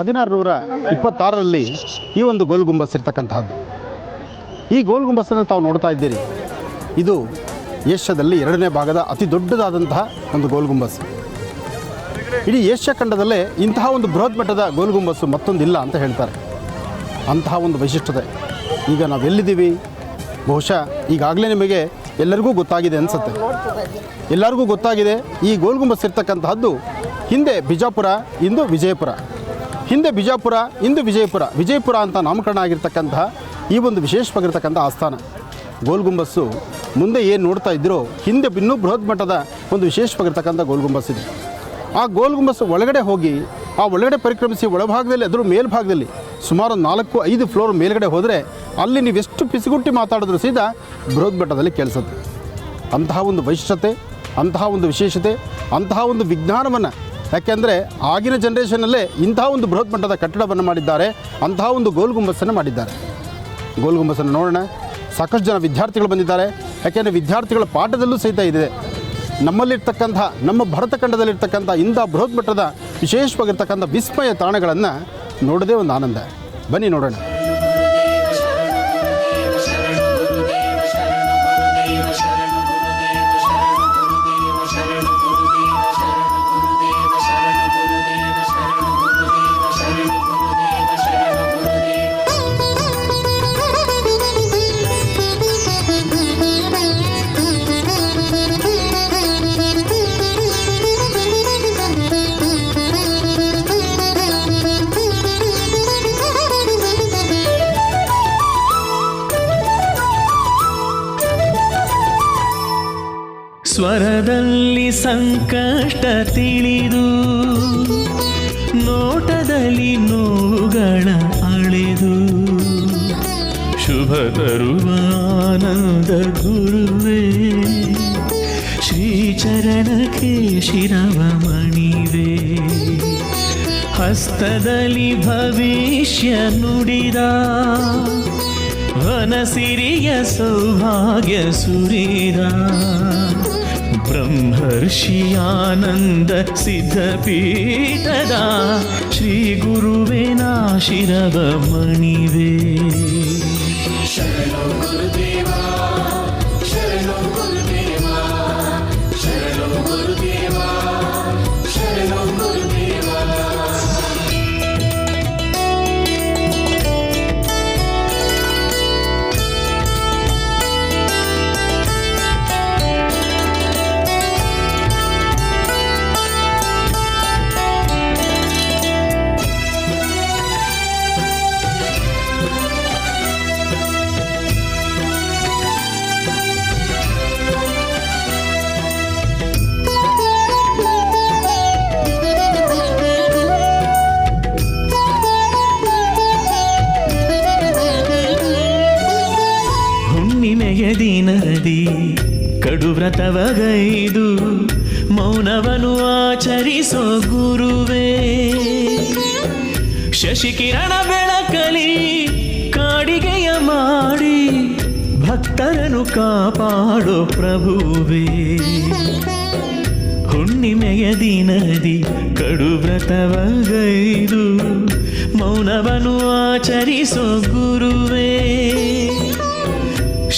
1626ರಲ್ಲಿ ಈ ಒಂದು ಗೋಲ್ ಗುಂಬಸ್ ಇರ್ತಕ್ಕಂತಹದ್ದು. ಈ ಗೋಲ್ ಗುಂಬಸ್ಸನ್ನು ತಾವು ನೋಡ್ತಾ ಇದ್ದೀರಿ. ಇದು ಏಷ್ಯಾದಲ್ಲಿ 2ನೇ ಭಾಗದ ಅತಿ ದೊಡ್ಡದಾದಂತಹ ಒಂದು ಗೋಲ್ ಗುಂಬಸ್. ಇಡೀ ಏಷ್ಯಾ ಖಂಡದಲ್ಲೇ ಇಂತಹ ಒಂದು ಬೃಹತ್ ಮಟ್ಟದ ಗೋಲ್ ಗುಂಬಸ್ಸು ಮತ್ತೊಂದಿಲ್ಲ ಅಂತ ಹೇಳ್ತಾರೆ. ಅಂತಹ ಒಂದು ವೈಶಿಷ್ಟ್ಯತೆ. ಈಗ ನಾವು ಎಲ್ಲಿದ್ದೀವಿ, ಬಹುಶಃ ಈಗಾಗಲೇ ನಿಮಗೆ ಎಲ್ಲರಿಗೂ ಗೊತ್ತಾಗಿದೆ ಅನಿಸುತ್ತೆ. ಎಲ್ಲರಿಗೂ ಗೊತ್ತಾಗಿದೆ ಈ ಗೋಲ್ ಗುಂಬಸ್ ಇರ್ತಕ್ಕಂತಹದ್ದು ಹಿಂದೆ ಬಿಜಾಪುರ, ಇಂದು ವಿಜಯಪುರ. ಹಿಂದೆ ಬಿಜಾಪುರ, ಇಂದು ವಿಜಯಪುರ. ವಿಜಯಪುರ ಅಂತ ನಾಮಕರಣ ಆಗಿರ್ತಕ್ಕಂತಹ ಈ ಒಂದು ವಿಶೇಷವಾಗಿರ್ತಕ್ಕಂಥ ಆಸ್ಥಾನ ಗೋಲ್ ಗುಂಬಸ್ಸು. ಮುಂದೆ ಏನು ನೋಡ್ತಾ ಇದ್ದಿರೋ ಹಿಂದೆ ಇನ್ನೂ ಬೃಹತ್ ಮಟ್ಟದ ಒಂದು ವಿಶೇಷವಾಗಿರ್ತಕ್ಕಂಥ ಗೋಲ್ ಗುಂಬಸ್ ಇದೆ. ಆ ಗೋಲ್ ಗುಂಬಸ್ ಒಳಗಡೆ ಹೋಗಿ ಆ ಒಳಗಡೆ ಪರಿಕ್ರಮಿಸಿ ಒಳಭಾಗದಲ್ಲಿ ಅದರ ಮೇಲ್ಭಾಗದಲ್ಲಿ ಸುಮಾರು 4-5 ಫ್ಲೋರ್ ಮೇಲ್ಗಡೆ ಹೋದರೆ ಅಲ್ಲಿ ನೀವೆಷ್ಟು ಪಿಸುಗುಟ್ಟಿ ಮಾತಾಡಿದ್ರೂ ಸೀದಾ ಬೃಹತ್ ಮಟ್ಟದಲ್ಲಿ ಕೇಳಿಸುತ್ತೆ. ಅಂತಹ ಒಂದು ವೈಶಿಷ್ಟ್ಯತೆ, ಅಂತಹ ಒಂದು ವಿಶೇಷತೆ, ಅಂತಹ ಒಂದು ವಿಜ್ಞಾನವನ್ನು, ಯಾಕೆಂದರೆ ಆಗಿನ ಜನ್ರೇಷನ್ನಲ್ಲೇ ಇಂತಹ ಒಂದು ಬೃಹತ್ ಮಟ್ಟದ ಕಟ್ಟಡವನ್ನು ಮಾಡಿದ್ದಾರೆ, ಅಂತಹ ಒಂದು ಗೋಲ್ ಗುಂಬಸ್ಸನ್ನು ಮಾಡಿದ್ದಾರೆ. ಗೋಲ್ ಗುಂಬಸ್ಸನ್ನು ನೋಡೋಣ. ಸಾಕಷ್ಟು ಜನ ವಿದ್ಯಾರ್ಥಿಗಳು ಬಂದಿದ್ದಾರೆ. ಯಾಕೆಂದರೆ ವಿದ್ಯಾರ್ಥಿಗಳ ಪಾಠದಲ್ಲೂ ಸಹಿತ ಇದೆ. ನಮ್ಮಲ್ಲಿರ್ತಕ್ಕಂಥ, ನಮ್ಮ ಭಾರತ ಖಂಡದಲ್ಲಿರ್ತಕ್ಕಂಥ ಇಂಥ ಬೃಹತ್ ಮಟ್ಟದ ವಿಶೇಷವಾಗಿರ್ತಕ್ಕಂಥ ವಿಸ್ಮಯ ತಾಣಗಳನ್ನು ನೋಡೋದೇ ಒಂದು ಆನಂದ. ಬನ್ನಿ ನೋಡೋಣ. ಸ್ವರದಲ್ಲಿ ಸಂಕಷ್ಟ ತಿಳಿದು, ನೋಟದಲ್ಲಿ ನೋವುಗಳ ಅಳೆದು, ಶುಭ ತರುವ ಆನಂದ ಗುರುವೇ, ಶ್ರೀಚರಣಕ್ಕೆ ಶಿರವ ಮಣಿವೆ. ಹಸ್ತದಲ್ಲಿ ಭವಿಷ್ಯ ನುಡಿದ, ವನಸಿರಿಯ ಸೌಭಾಗ್ಯ ಸುರಿದ, ಬ್ರಹ್ಮರ್ಷಿಯಾನಂದ ಸಿದ್ಧಪೀಠದ ಶ್ರೀ ಗುರುವೇನ ಶಿರವ ಮಣಿವೆ. ಶರಣೋ ಗುರುದೇವ, ಶರಣೋ ಗುರುದೇವ, ಶರಣೋ ಗುರುದೇವ, ಶರಣೋ ಗುರುದೇವ. ದಿನದಿ ಕಡುವ್ರತವಗೈದು ಮೌನವನು ಆಚರಿಸೋ ಗುರುವೇ, ಶಶಿಕಿರಣ ಬೆಳಕಲಿ ಕಾಡಿಗೆಯ ಮಾಡಿ ಭಕ್ತರನ್ನು ಕಾಪಾಡೋ ಪ್ರಭುವೇ. ಹುಣ್ಣಿಮೆಯ ದಿನದಿ ಕಡುವ್ರತವಗೈದು ಮೌನವನು ಆಚರಿಸೋ ಗುರುವೇ,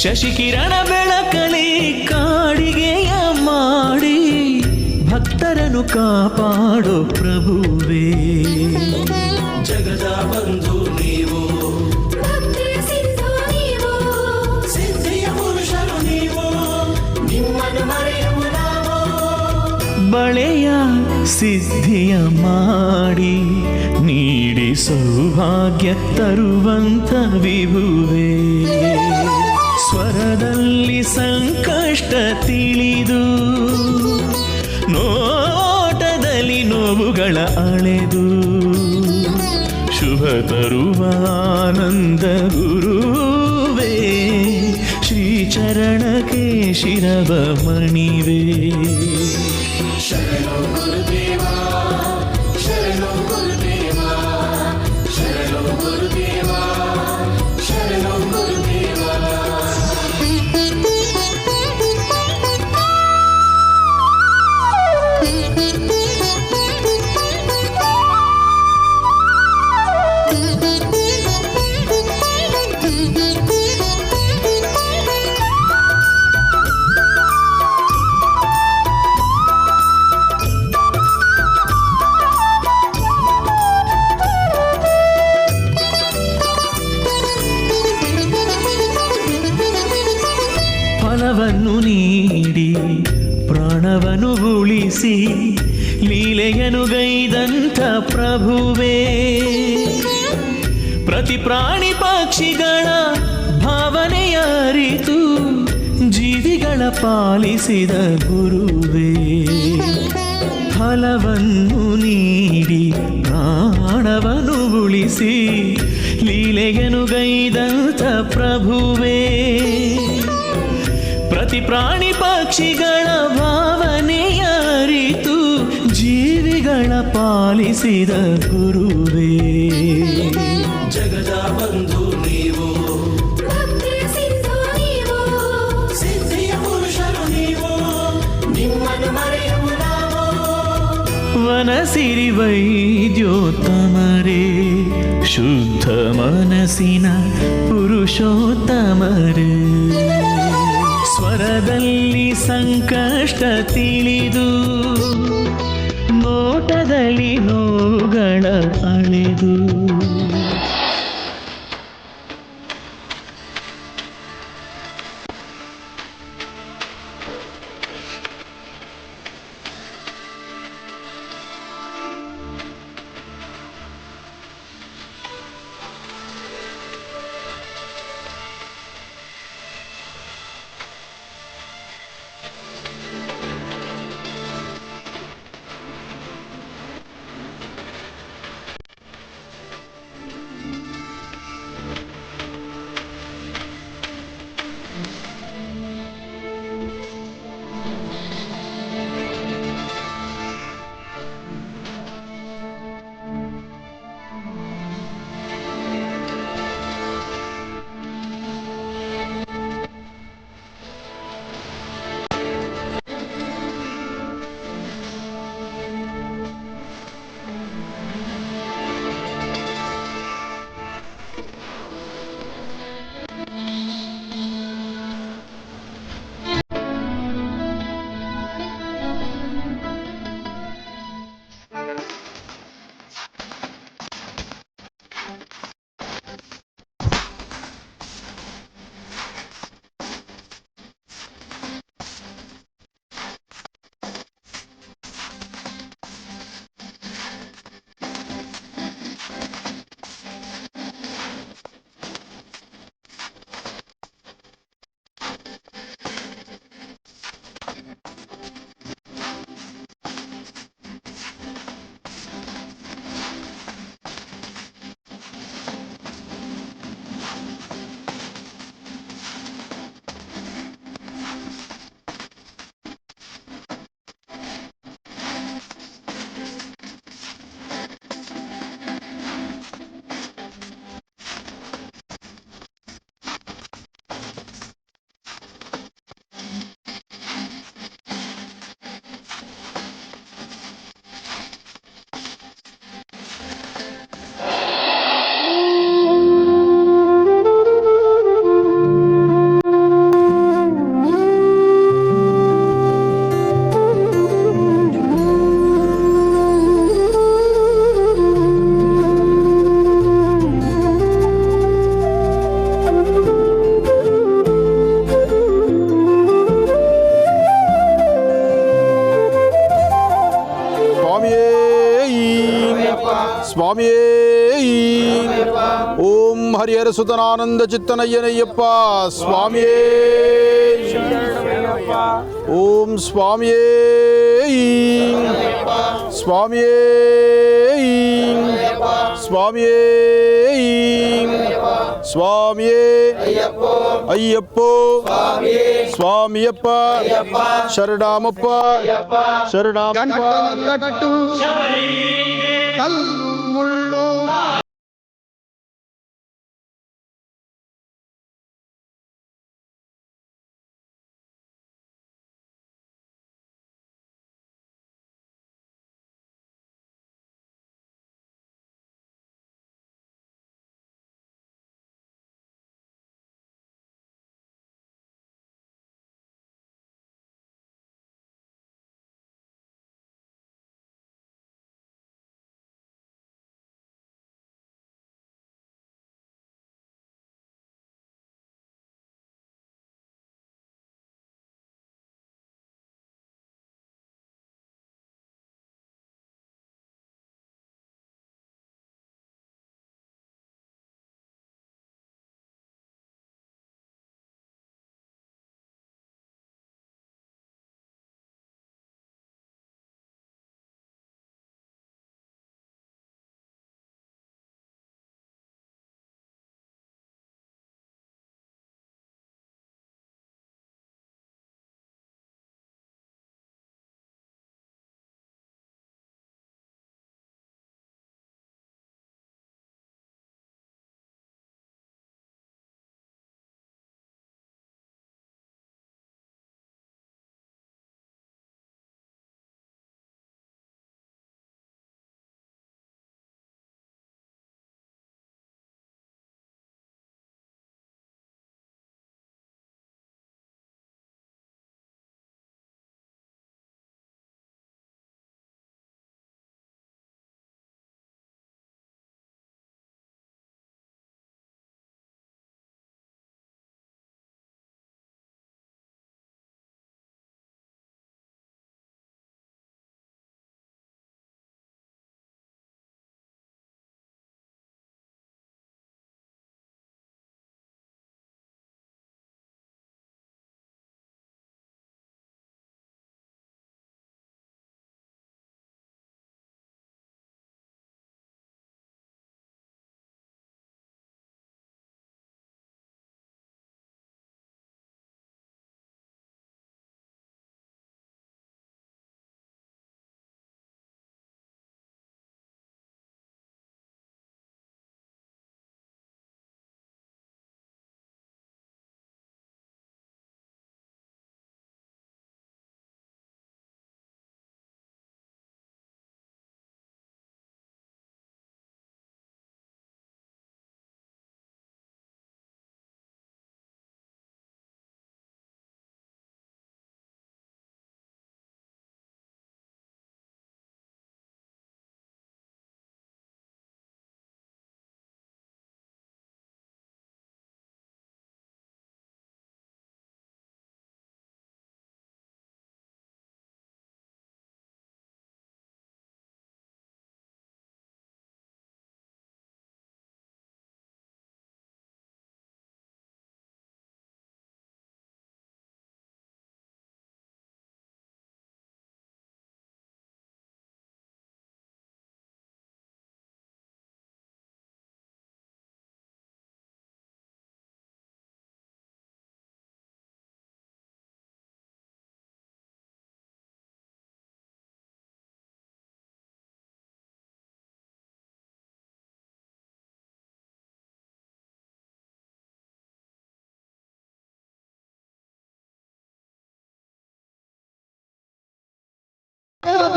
ಶಶಿಕಿರಣ ಬೆಳಕಲಿ ಕಾಡಿಗೆಯ ಮಾಡಿ ಭಕ್ತರನ್ನು ಕಾಪಾಡೋ ಪ್ರಭುವೇ. ಜಗದ ಬಂಧು ನೀವು, ಭಕ್ತಿಯ ಸಿಂಧು ನೀವು, ಸಿದ್ಧಿಯ ಪುರುಷರು ನೀವು, ನಿಮ್ಮನ್ನು ಮರೆಯುವ ನಾವು. ಬಳೆಯ ಸಿದ್ಧಿಯ ಮಾಡಿ ನೀಡಿ ಸೌಭಾಗ್ಯ ತರುವಂತ ವಿಭುವೇ. ಸ್ವರದಲ್ಲಿ ಸಂಕಷ್ಟ ತಿಳಿದು, ನೋಟದಲ್ಲಿ ನೋವುಗಳ ಅಳೆದು, ಶುಭ ತರುವ ಆನಂದ ಗುರುವೇ, ಶ್ರೀಚರಣಕ್ಕೆ ಶಿರವ ಮಣಿವೆ. ಶರಣೋ ಗುರುದೇವ, ಶರಣೋ ಗುರುದೇವ, ಶರಣೋ ಗುರುದೇವ, ಶರಣೋ ಗುರುದೇವ. ವನವನು ಉಳಿಸಿ ಲೀಲೆಯನು ಗೈದಂಥ ಪ್ರಭುವೇ ಪ್ರತಿ ಪ್ರಾಣಿ ಪಕ್ಷಿಗಳ ಭಾವನೆಯ ಅರಿತು ಜೀವಿಗಳ ಪಾಲಿಸಿದ ಗುರುವೇ ಫಲವನ್ನು ನೀಡಿ ಪ್ರಾಣವನ್ನು ಉಳಿಸಿ ಲೀಲೆಯನು ಗೈದಂಥ ಪ್ರಭುವೇ ಪ್ರತಿ ಪ್ರಾಣಿ ಪಕ್ಷಿಗಳ ಭಾವನೆಯ ಅರಿತು ಜೀವಿಗಳ ಪಾಲಿಸಿದ ಗುರುವೇ ಜಗದ ಬಂಧು ನೀವು ಭಕ್ತಿಯ ಸಿಂಧು ನೀವು ಸಿದ್ಧಿಯ ಪುರುಷರು ನೀವು ನಿಮ್ಮನ್ನು ಮರೆಯುವ ನಾವು ವನಸಿರಿ ವೈದ್ಯೋತ್ತಮರೇ ಶುದ್ಧ ಮನಸ್ಸಿನ ಪುರುಷೋತ್ತಮರೇ ಸ್ವರದಲ್ಲಿ ಸಂಕಷ್ಟ ತಿಳಿದು ನೋಟದಲ್ಲಿ ನೋವುಗಳ ಅಳೆದು ಸ್ವಾಮಿಯೇ ಓಂ ಹರಿಹರ ಸುತನಾನಂದ ಚಿತ್ತನಯ್ಯನಯ್ಯಪ್ಪ ಸ್ವಾಮಿಯೇ ಓಂ ಸ್ವಾಮಿಯೇ ಸ್ವಾಮಿಯೇ ಸ್ವಾಮಿಯೇ ಸ್ವಾಮಿಯೇ ಅಯ್ಯಪ್ಪೋ ಸ್ವಾಮಿಯಪ್ಪ ಶರಣಾಮಪ್ಪ ಶರಣಾಮಪ್ಪ ಕಲ್ಲು ಮುಳ್ಳು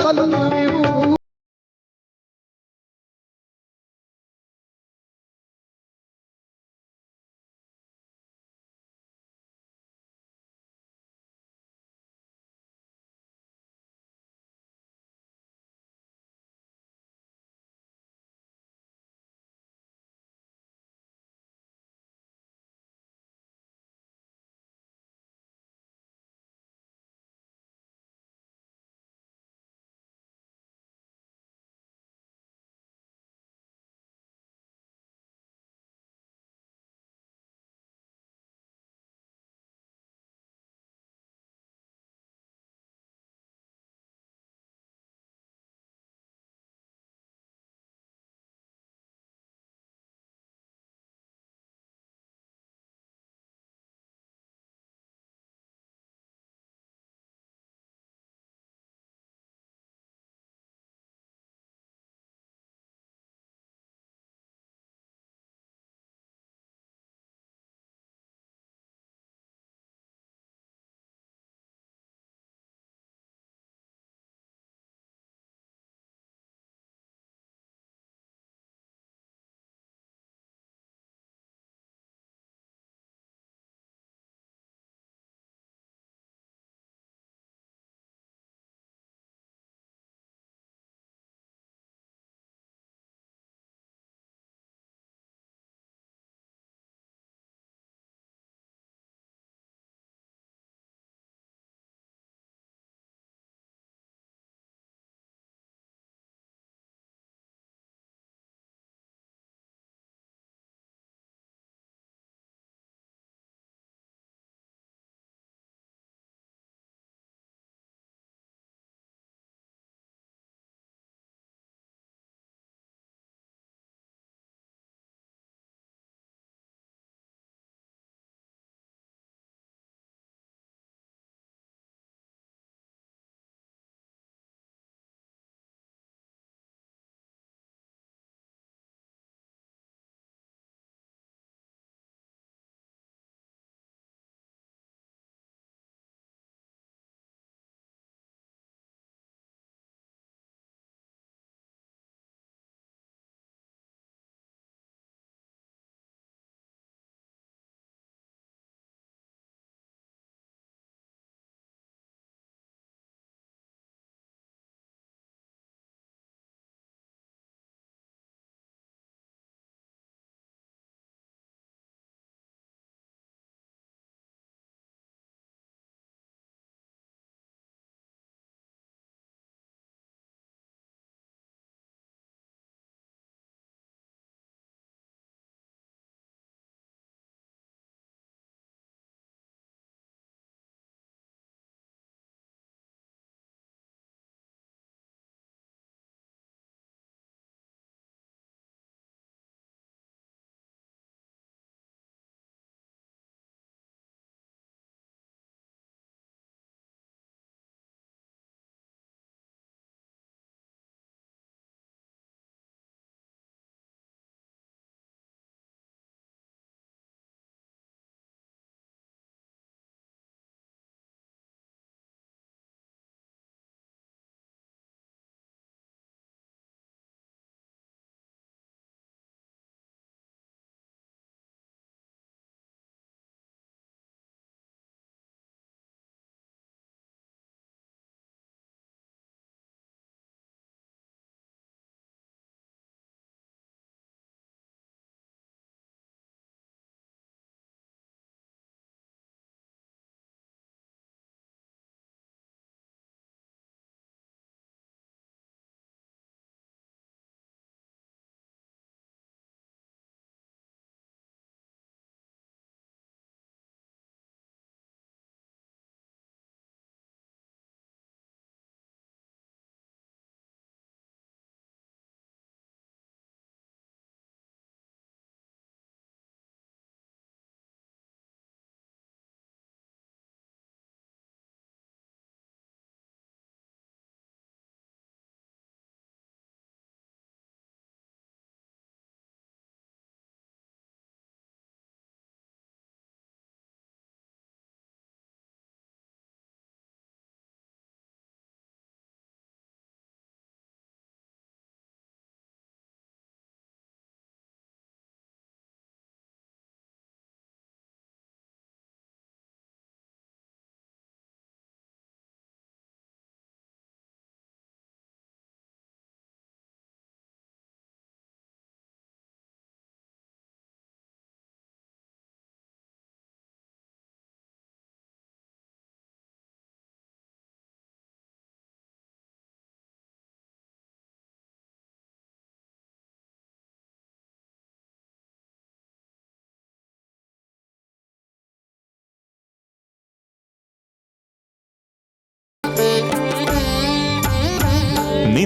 ಬಲು ನೀವು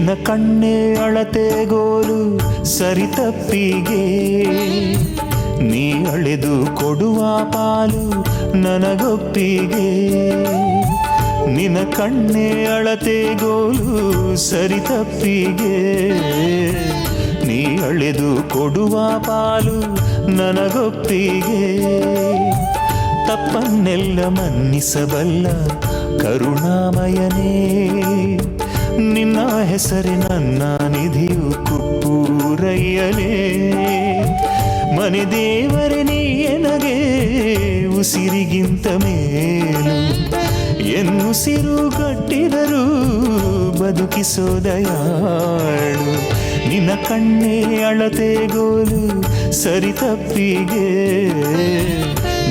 ನಿನ್ನ ಕಣ್ಣೆ ಅಳತೆಗೋಲು ಸರಿತಪ್ಪಿಗೆ ನೀ ಅಳೆದು ಕೊಡುವ ಪಾಲು ನನಗೊಪ್ಪಿಗೆ ನಿನ್ನ ಕಣ್ಣೆ ಅಳತೆಗೋಲು ಸರಿತಪ್ಪಿಗೆ ನೀ ಅಳೆದು ಕೊಡುವ ಪಾಲು ನನಗೊಪ್ಪಿಗೆ ತಪ್ಪನ್ನೆಲ್ಲ ಮನ್ನಿಸಬಲ್ಲ ಕರುಣಾಮಯನೇ ನಿನ್ನ ಹೆಸರೇ ನನ್ನ ನಿಧಿಯು ಕುಪ್ಪೂರಯ್ಯಲೇ ಮನೆ ದೇವರೇ ನೀ ಎನಗೆ ಉಸಿರಿಗಿಂತ ಮೇಲು ಎನ್ನುಸಿರು ಗಟ್ಟಿದರೂ ಬದುಕಿಸೋದಯಾಳು ನಿನ್ನ ಕಣ್ಣೇ ಅಳತೆಗೋಲು ಸರಿತಪ್ಪಿಗೆ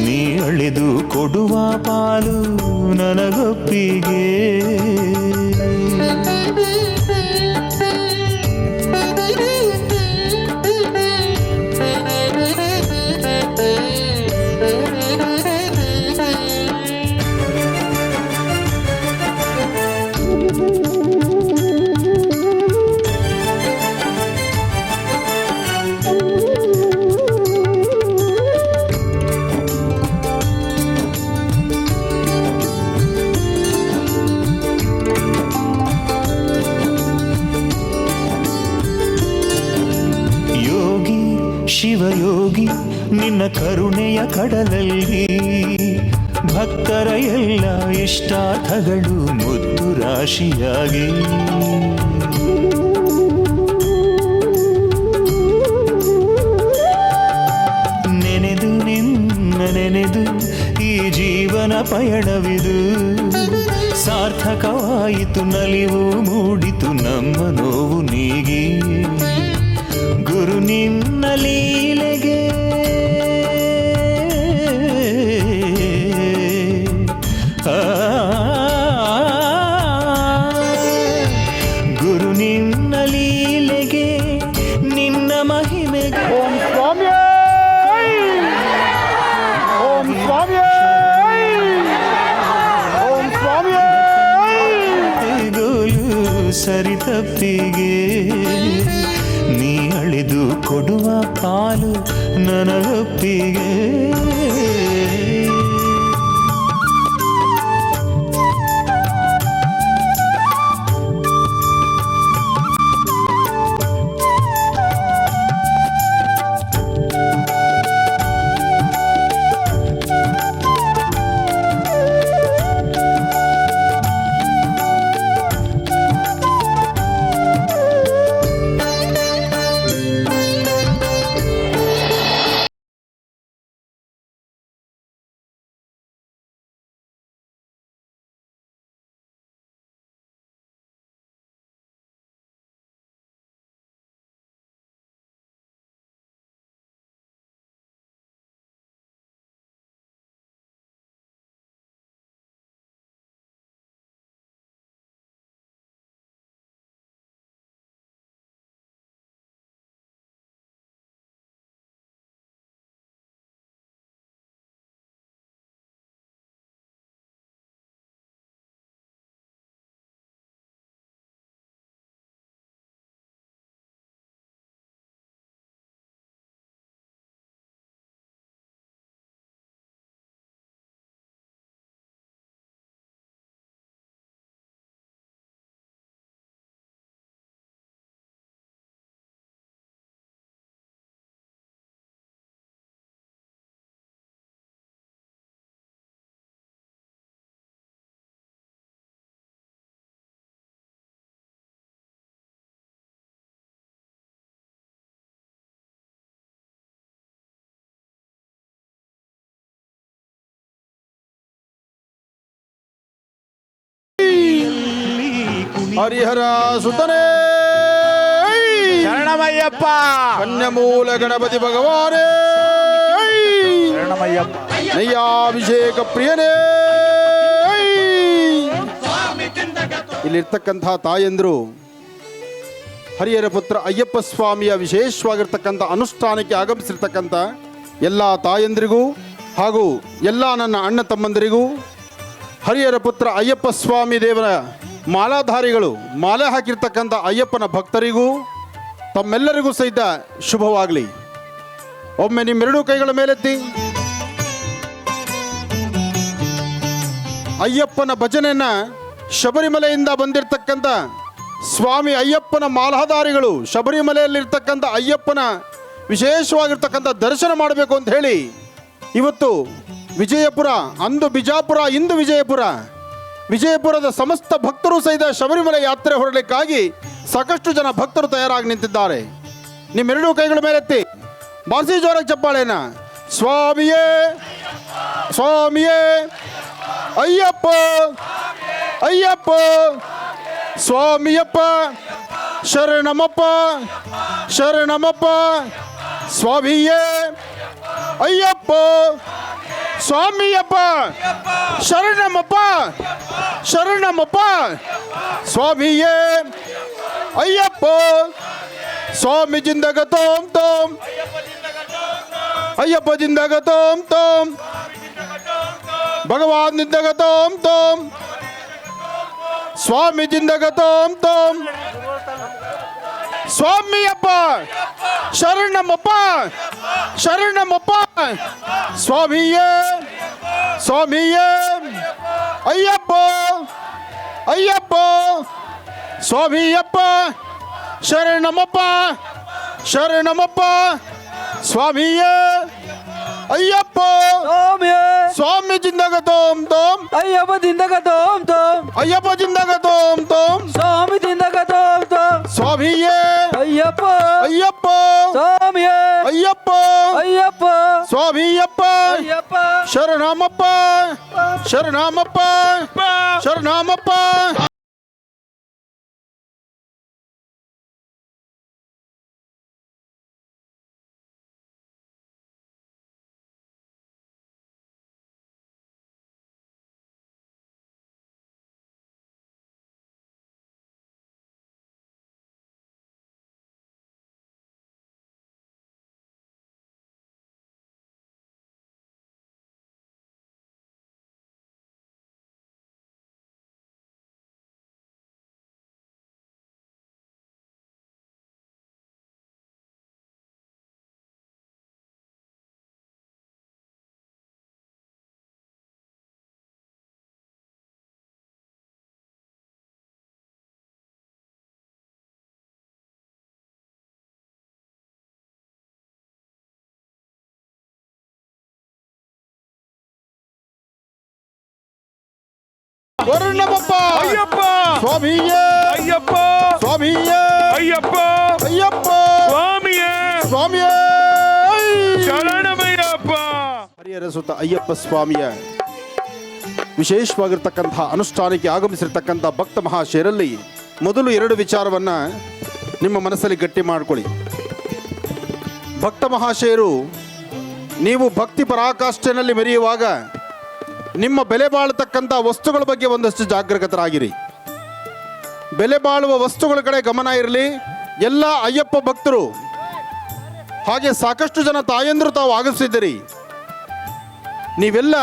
ನೀ ಅಳೆದು ಕೊಡುವ ಪಾಲು ನನಗೊಪ್ಪಿಗೆ ಶಿವಯೋಗಿ ನಿನ್ನ ಕರುಣೆಯ ಕಡಲಲ್ಲಿ ಭಕ್ತರ ಎಲ್ಲ ಇಷ್ಟಾರ್ಥಗಳು ಮುದ್ದು ರಾಶಿಯಾಗಿ ನೆನೆದು ನಿನ್ನ ನೆನೆದು ಈ ಜೀವನ ಪಯಣವಿದು ಸಾರ್ಥಕವಾಯಿತು ನಲಿವು ಮೂಡಿತು ನಮ್ಮ ನೋವು ನೀಗಿ ಗುರು ನಿನ್ನ ಲೀಲೆಗೆ ಗುರು ನಿನ್ನ ಲೀಲೆಗೆ ನಿನ್ನ ಮಹಿಮೆಗೆ ಓಂ ಸ್ವಾಮಿ ಓಂ ಸ್ವಾಮಿ ಓಂ ಸ್ವಾಮಿ ಗೋಲು ಸರಿತಪ್ಪಿಗೆ ನೀ ಅಳೆದು ಕೊಡುವ ಪಾಲು ನನಗೊಪ್ಪಿಗೆ ಹರಿಹರ ಸುತನೇ ಶರಣಮಯ್ಯಪ್ಪ ಕನ್ಯಮೂಲ ಗಣಪತಿ ಭಗವಾನೇ ಶರಣಮಯ್ಯಪ್ಪ ನಯ್ಯಾಭಿಷೇಕ ಪ್ರಿಯನೇ. ಇಲ್ಲಿರ್ತಕ್ಕಂಥ ತಾಯಂದರು ಹರಿಹರ ಪುತ್ರ ಅಯ್ಯಪ್ಪ ಸ್ವಾಮಿಯ ವಿಶೇಷವಾಗಿರ್ತಕ್ಕಂಥ ಅನುಷ್ಠಾನಕ್ಕೆ ಆಗಮಿಸಿರ್ತಕ್ಕಂಥ ಎಲ್ಲ ತಾಯಂದ್ರಿಗೂ ಹಾಗೂ ಎಲ್ಲ ನನ್ನ ಅಣ್ಣ ತಮ್ಮಂದರಿಗೂ ಹರಿಹರ ಪುತ್ರ ಅಯ್ಯಪ್ಪ ಸ್ವಾಮಿ ದೇವರ ಮಾಲಾಧಾರಿಗಳು ಮಾಲೆ ಹಾಕಿರ್ತಕ್ಕಂಥ ಅಯ್ಯಪ್ಪನ ಭಕ್ತರಿಗೂ ತಮ್ಮೆಲ್ಲರಿಗೂ ಸಹಿತ ಶುಭವಾಗಲಿ. ಒಮ್ಮೆ ನಿಮ್ಮೆರಡೂ ಕೈಗಳ ಮೇಲೆತ್ತಿ ಅಯ್ಯಪ್ಪನ ಭಜನೆಯನ್ನು ಶಬರಿಮಲೆಯಿಂದ ಬಂದಿರತಕ್ಕಂಥ ಸ್ವಾಮಿ ಅಯ್ಯಪ್ಪನ ಮಾಲಾಧಾರಿಗಳು ಶಬರಿಮಲೆಯಲ್ಲಿರ್ತಕ್ಕಂಥ ಅಯ್ಯಪ್ಪನ ವಿಶೇಷವಾಗಿರ್ತಕ್ಕಂಥ ದರ್ಶನ ಮಾಡಬೇಕು ಅಂತ ಹೇಳಿ ಇವತ್ತು ವಿಜಯಪುರ, ಅಂದು ಬಿಜಾಪುರ, ಇಂದು ವಿಜಯಪುರದ ಸಮಸ್ತ ಭಕ್ತರು ಸಹಿತ ಶಬರಿಮಲೆ ಯಾತ್ರೆ ಹೊರಡಲಿಕ್ಕಾಗಿ ಸಾಕಷ್ಟು ಜನ ಭಕ್ತರು ತಯಾರಾಗಿ ನಿಂತಿದ್ದಾರೆ. ನಿಮ್ಮೆರಡೂ ಕೈಗಳ ಮೇಲೆತ್ತಿ ಬಾರಿಸಿ ಜೋರಾಗಿ ಚಪ್ಪಾಳೆನ. ಸ್ವಾಮಿಯೇ ಸ್ವಾಮಿಯೇ ಅಯ್ಯಪ್ಪ ಅಯ್ಯಪ್ಪ ಸ್ವಾಮಿಯಪ್ಪ ಶರಣಮಪ್ಪ ಶರಣಮಪ್ಪ ಸ್ವಾಮಿಯೇ ಅಯ್ಯಪ್ಪ ಸ್ವಾಮಿಯಪ್ಪ ಶರಣಮಪ್ಪ ಶರಣಮಪ್ಪ ಸ್ವಾಮಿಯೇ ಅಯ್ಯಪ್ಪ ಸ್ವಾಮಿ ಜಿಂದಗ ತೋಮ್ ತೋಮ್ ಅಯ್ಯಪ್ಪ ಜಿಂದಗ ತೋಮ್ ತೋಮ್ ಭಗವಾನ್ ಜಿಂದಗ ತೋಮ್ ತೋಮ್ ಸ್ವಾಮಿ ಜಿಂದಗ ತೋಮ್ ತೋಮ್ ಸ್ವಾಮಿಯಪ್ಪ ಶರಣಮಪ್ಪ ಶರಣಮಪ್ಪ ಸ್ವಾಮಿಯೇ ಸ್ವಾಮಿಯೇ ಅಯ್ಯಪ್ಪ ಅಯ್ಯಪ್ಪ ಸ್ವಾಮಿಯಪ್ಪ ಶರಣಮಪ್ಪ ಶರಣಮಪ್ಪ ಸ್ವಾಮಿಯೇ ಅಯ್ಯಪ್ಪ ಸ್ವಾಮಿ ಜಿಂದಗ ತೋಮ್ ತೋಮ್ ಅಯ್ಯಪ್ಪ ದಿಂದಗ ತೋಮ್ ತೋಮ್ ಅಯ್ಯಪ್ಪ ಜಿಂದಗ ತೋಮ್ ತೋಮ್ ಸ್ವಾಮಿ ದಿಂದಗ ತೋಮ್ ತೋಮ್ ಸ್ವಾಮಿಯೇ ಅಯ್ಯಪ್ಪ ಅಯ್ಯಪ್ಪ ಸ್ವಾಮಿಯೇ ಅಯ್ಯಪ್ಪ ಅಯ್ಯಪ್ಪ ಸ್ವಾಮಿಯಪ್ಪ ಅಯ್ಯಪ್ಪ ಶರಣಮಪ್ಪ ಶರಣಮಪ್ಪ ಶರಣಮಪ್ಪ. ಶರಣಮಪ್ಪ ಅಯ್ಯಪ್ಪ ಸ್ವಾಮಿಯೇ ಅಯ್ಯಪ್ಪ ಸ್ವಾಮಿಯೇ ಅಯ್ಯಪ್ಪ ಅಯ್ಯಪ್ಪ ಸ್ವಾಮಿಯೇ ಸ್ವಾಮಿಯೇ ಶರಣಮಯ್ಯಪ್ಪ. ಹರಿಹರ ಸುತ್ತ ಅಯ್ಯಪ್ಪ ಸ್ವಾಮಿಯ ವಿಶೇಷವಾಗಿರ್ತಕ್ಕಂಥ ಅನುಷ್ಠಾನಕ್ಕೆ ಆಗಮಿಸಿರ್ತಕ್ಕಂಥ ಭಕ್ತ ಮಹಾಶಯರಲ್ಲಿ ಮೊದಲು ಎರಡು ವಿಚಾರವನ್ನು ನಿಮ್ಮ ಮನಸ್ಸಲ್ಲಿ ಗಟ್ಟಿ ಮಾಡಿಕೊಳ್ಳಿ. ಭಕ್ತ ಮಹಾಶಯರು, ನೀವು ಭಕ್ತಿ ಪರಾಕಾಷ್ಠೆಯಲ್ಲಿ ಮೆರೆಯುವಾಗ ನಿಮ್ಮ ಬೆಲೆ ಬಾಳತಕ್ಕಂಥ ವಸ್ತುಗಳ ಬಗ್ಗೆ ಒಂದಷ್ಟು ಜಾಗೃತರಾಗಿರಿ. ಬೆಲೆ ಬಾಳುವ ವಸ್ತುಗಳ ಕಡೆ ಗಮನ ಇರಲಿ. ಎಲ್ಲ ಅಯ್ಯಪ್ಪ ಭಕ್ತರು ಹಾಗೆ ಸಾಕಷ್ಟು ಜನ ತಾಯಂದರು ತಾವು ಆಗಮಿಸಿದ್ದೀರಿ. ನೀವೆಲ್ಲ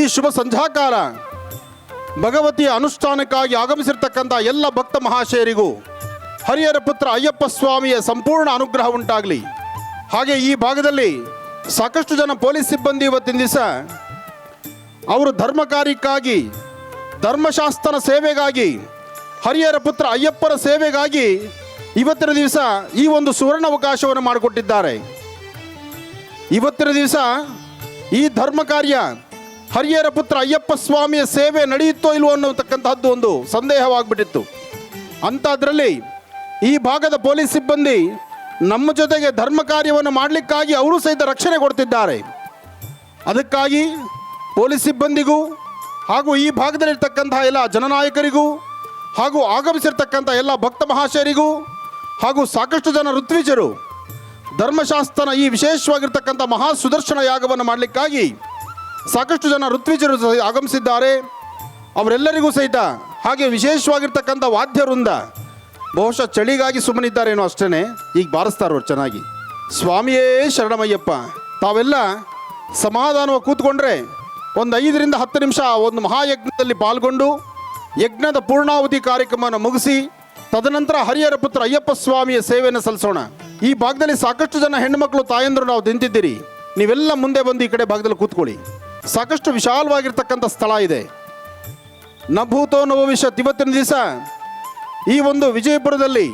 ಈ ಶುಭ ಸಂಧ್ಯಾಕಾಲ ಭಗವತಿಯ ಅನುಷ್ಠಾನಕ್ಕಾಗಿ ಆಗಮಿಸಿರ್ತಕ್ಕಂಥ ಎಲ್ಲ ಭಕ್ತ ಮಹಾಶಯರಿಗೂ ಹರಿಹರ ಪುತ್ರ ಅಯ್ಯಪ್ಪ ಸ್ವಾಮಿಯ ಸಂಪೂರ್ಣ ಅನುಗ್ರಹ ಉಂಟಾಗಲಿ. ಹಾಗೆ ಈ ಭಾಗದಲ್ಲಿ ಸಾಕಷ್ಟು ಜನ ಪೊಲೀಸ್ ಸಿಬ್ಬಂದಿ ಇವತ್ತಿನ ದಿವಸ ಅವರು ಧರ್ಮ ಕಾರ್ಯಕ್ಕಾಗಿ, ಧರ್ಮಶಾಸ್ತ್ರನ ಸೇವೆಗಾಗಿ, ಹರಿಹರ ಪುತ್ರ ಅಯ್ಯಪ್ಪರ ಸೇವೆಗಾಗಿ ಇವತ್ತಿನ ದಿವಸ ಈ ಒಂದು ಸುವರ್ಣ ಅವಕಾಶವನ್ನು ಮಾಡಿಕೊಟ್ಟಿದ್ದಾರೆ. ಇವತ್ತಿನ ದಿವಸ ಈ ಧರ್ಮ ಕಾರ್ಯ ಹರಿಹರ ಪುತ್ರ ಅಯ್ಯಪ್ಪ ಸ್ವಾಮಿಯ ಸೇವೆ ನಡೆಯುತ್ತೋ ಇಲ್ವೋ ಅನ್ನತಕ್ಕಂಥದ್ದು ಒಂದು ಸಂದೇಹವಾಗ್ಬಿಟ್ಟಿತ್ತು. ಅಂಥದ್ರಲ್ಲಿ ಈ ಭಾಗದ ಪೊಲೀಸ್ ಸಿಬ್ಬಂದಿ ನಮ್ಮ ಜೊತೆಗೆ ಧರ್ಮ ಕಾರ್ಯವನ್ನು ಮಾಡಲಿಕ್ಕಾಗಿ ಅವರು ಸಹಿತ ರಕ್ಷಣೆ ಕೊಡ್ತಿದ್ದಾರೆ. ಅದಕ್ಕಾಗಿ ಪೊಲೀಸ್ ಸಿಬ್ಬಂದಿಗೂ ಹಾಗೂ ಈ ಭಾಗದಲ್ಲಿರ್ತಕ್ಕಂಥ ಎಲ್ಲ ಜನನಾಯಕರಿಗೂ ಹಾಗೂ ಆಗಮಿಸಿರ್ತಕ್ಕಂಥ ಎಲ್ಲ ಭಕ್ತ ಮಹಾಶಯರಿಗೂ ಹಾಗೂ ಸಾಕಷ್ಟು ಜನ ಋತ್ವಿಜರು ಧರ್ಮಶಾಸ್ತ್ರನ ಈ ವಿಶೇಷವಾಗಿರ್ತಕ್ಕಂಥ ಮಹಾ ಸುದರ್ಶನ ಯಾಗವನ್ನು ಮಾಡಲಿಕ್ಕಾಗಿ ಸಾಕಷ್ಟು ಜನ ಋತ್ವಿಜರು ಆಗಮಿಸಿದ್ದಾರೆ. ಅವರೆಲ್ಲರಿಗೂ ಸಹಿತ ಹಾಗೆ ವಿಶೇಷವಾಗಿರ್ತಕ್ಕಂಥ ವಾದ್ಯವೃಂದ ಬಹುಶಃ ಚಳಿಗಾಗಿ ಸುಮ್ಮನಿದ್ದಾರೇನೋ ಅಷ್ಟೇ, ಈಗ ಬಾರಿಸ್ತಾರವ್ರು ಚೆನ್ನಾಗಿ. ಸ್ವಾಮಿಯೇ ಶರಣಮಯ್ಯಪ್ಪ. ತಾವೆಲ್ಲ ಸಮಾಧಾನವಾಗಿ ಕೂತ್ಕೊಂಡ್ರೆ ಒಂದು 5 ರಿಂದ 10 ನಿಮಿಷ ಒಂದು ಮಹಾಯಜ್ಞದಲ್ಲಿ ಪಾಲ್ಗೊಂಡು ಯಜ್ಞದ ಪೂರ್ಣಾವಧಿ ಕಾರ್ಯಕ್ರಮವನ್ನು ಮುಗಿಸಿ ತದನಂತರ ಹರಿಹರ ಪುತ್ರ ಅಯ್ಯಪ್ಪ ಸ್ವಾಮಿಯ ಸೇವೆಯನ್ನು ಸಲ್ಲಿಸೋಣ. ಈ ಭಾಗದಲ್ಲಿ ಸಾಕಷ್ಟು ಜನ ಹೆಣ್ಣುಮಕ್ಕಳು ತಾಯಂದರು ನಾವು ನಿಂತಿದ್ದೀರಿ. ನೀವೆಲ್ಲ ಮುಂದೆ ಬಂದು ಈ ಕಡೆ ಭಾಗದಲ್ಲಿ ಕೂತ್ಕೊಳ್ಳಿ. ಸಾಕಷ್ಟು ವಿಶಾಲವಾಗಿರ್ತಕ್ಕಂಥ ಸ್ಥಳ ಇದೆ. ನಭೂತೋ ನವವಿಶತ್. ಇವತ್ತಿನ ದಿವಸ ಈ ಒಂದು ವಿಜಯಪುರದಲ್ಲಿ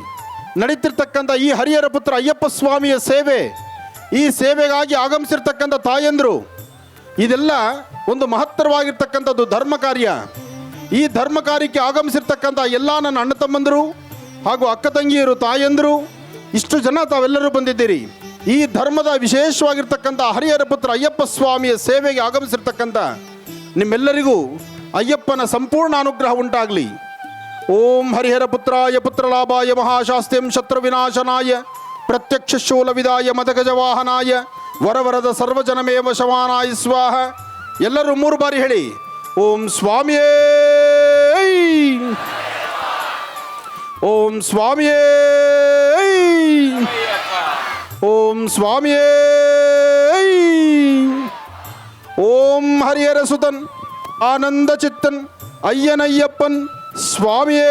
ನಡೀತಿರ್ತಕ್ಕಂಥ ಈ ಹರಿಹರ ಪುತ್ರ ಅಯ್ಯಪ್ಪ ಸ್ವಾಮಿಯ ಸೇವೆ, ಈ ಸೇವೆಗಾಗಿ ಆಗಮಿಸಿರ್ತಕ್ಕಂಥ ತಾಯಂದರು, ಇದೆಲ್ಲ ಒಂದು ಮಹತ್ತರವಾಗಿರ್ತಕ್ಕಂಥದ್ದು ಧರ್ಮ ಕಾರ್ಯ. ಈ ಧರ್ಮ ಕಾರ್ಯಕ್ಕೆ ಆಗಮಿಸಿರ್ತಕ್ಕಂಥ ಎಲ್ಲ ನನ್ನ ಅಣ್ಣ ತಮ್ಮಂದರು ಹಾಗೂ ಅಕ್ಕ ತಂಗಿಯರು, ತಾಯಂದರು, ಇಷ್ಟು ಜನ ತಾವೆಲ್ಲರೂ ಬಂದಿದ್ದೀರಿ. ಈ ಧರ್ಮದ ವಿಶೇಷವಾಗಿರ್ತಕ್ಕಂಥ ಹರಿಹರ ಪುತ್ರ ಅಯ್ಯಪ್ಪ ಸ್ವಾಮಿಯ ಸೇವೆಗೆ ಆಗಮಿಸಿರ್ತಕ್ಕಂಥ ನಿಮ್ಮೆಲ್ಲರಿಗೂ ಅಯ್ಯಪ್ಪನ ಸಂಪೂರ್ಣ ಅನುಗ್ರಹ ಉಂಟಾಗಲಿ. ಓಂ ಹರಿಹರ ಪುತ್ರಾಯ ಪುತ್ರಲಾಭಾಯ ಮಹಾಶಾಸ್ತ್ಯಂ ಶತ್ರು ವಿನಾಶನಾಯ ಪ್ರತ್ಯಕ್ಷ ಶೂಲವಿದಾಯ ಮದಗಜವಾಹನಾಯ ವರವರದ ಸರ್ವಜನಮೇವ ಶವಾನಾಯ ಸ್ವಾಹ. ಎಲ್ಲರೂ 3 ಬಾರಿ ಹೇಳಿ. ಓಂ ಸ್ವಾಮಿಯೇ, ಓಂ ಸ್ವಾಮಿಯೇ, ಓಂ ಸ್ವಾಮಿಯೇ, ಓಂ ಹರಿಹರ ಸುತನ್ ಆನಂದ ಚಿತ್ತನ್ ಅಯ್ಯನಯ್ಯಪ್ಪನ್ ಸ್ವಾಮಿಯೇ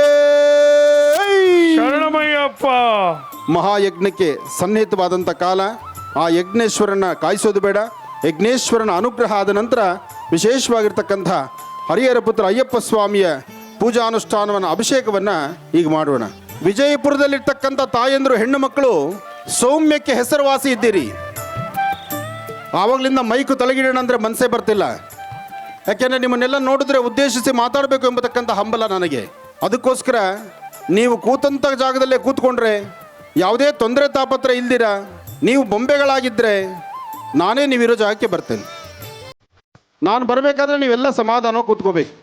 ಶರಣಮಯ್ಯಪ್ಪ. ಮಹಾಯಜ್ಞಕ್ಕೆ ಸನ್ನಿಹಿತವಾದಂಥ ಕಾಲ. ಆ ಯಜ್ಞೇಶ್ವರನ ಕಾಯಿಸೋದು ಬೇಡ. ಯಜ್ಞೇಶ್ವರನ ಅನುಗ್ರಹ ಆದ ನಂತರ ವಿಶೇಷವಾಗಿರ್ತಕ್ಕಂಥ ಹರಿಹರ ಪುತ್ರ ಅಯ್ಯಪ್ಪ ಸ್ವಾಮಿಯ ಪೂಜಾನುಷ್ಠಾನವನ್ನು, ಅಭಿಷೇಕವನ್ನು ಈಗ ಮಾಡೋಣ. ವಿಜಯಪುರದಲ್ಲಿರ್ತಕ್ಕಂಥ ತಾಯಂದರು, ಹೆಣ್ಣು ಮಕ್ಕಳು ಸೌಮ್ಯಕ್ಕೆ ಹೆಸರುವಾಸಿ ಇದ್ದೀರಿ. ಆವಾಗಲಿಂದ ಮೈಕು ತಲೆಗಿಡೋಣ ಅಂದರೆ ಮನಸ್ಸೇ ಬರ್ತಿಲ್ಲ. ಯಾಕೆಂದರೆ ನಿಮ್ಮನ್ನೆಲ್ಲ ನೋಡಿದ್ರೆ ಉದ್ದೇಶಿಸಿ ಮಾತಾಡಬೇಕು ಎಂಬತಕ್ಕಂಥ ಹಂಬಲ ನನಗೆ. ಅದಕ್ಕೋಸ್ಕರ ನೀವು ಕೂತಂಥ ಜಾಗದಲ್ಲೇ ಕೂತ್ಕೊಂಡ್ರೆ, ಯಾವುದೇ ತೊಂದರೆ ತಾಪತ್ರ ಇಲ್ದಿರ ನೀವು ಬೊಂಬೆಗಳಾಗಿದ್ದರೆ ನಾನೇ ನೀವಿರೋ ಜಾಗಕ್ಕೆ ಬರ್ತೇನೆ. ನಾನು ಬರಬೇಕಾದ್ರೆ ನೀವೆಲ್ಲ ಸಮಾಧಾನ ಕೂತ್ಕೋಬೇಕು.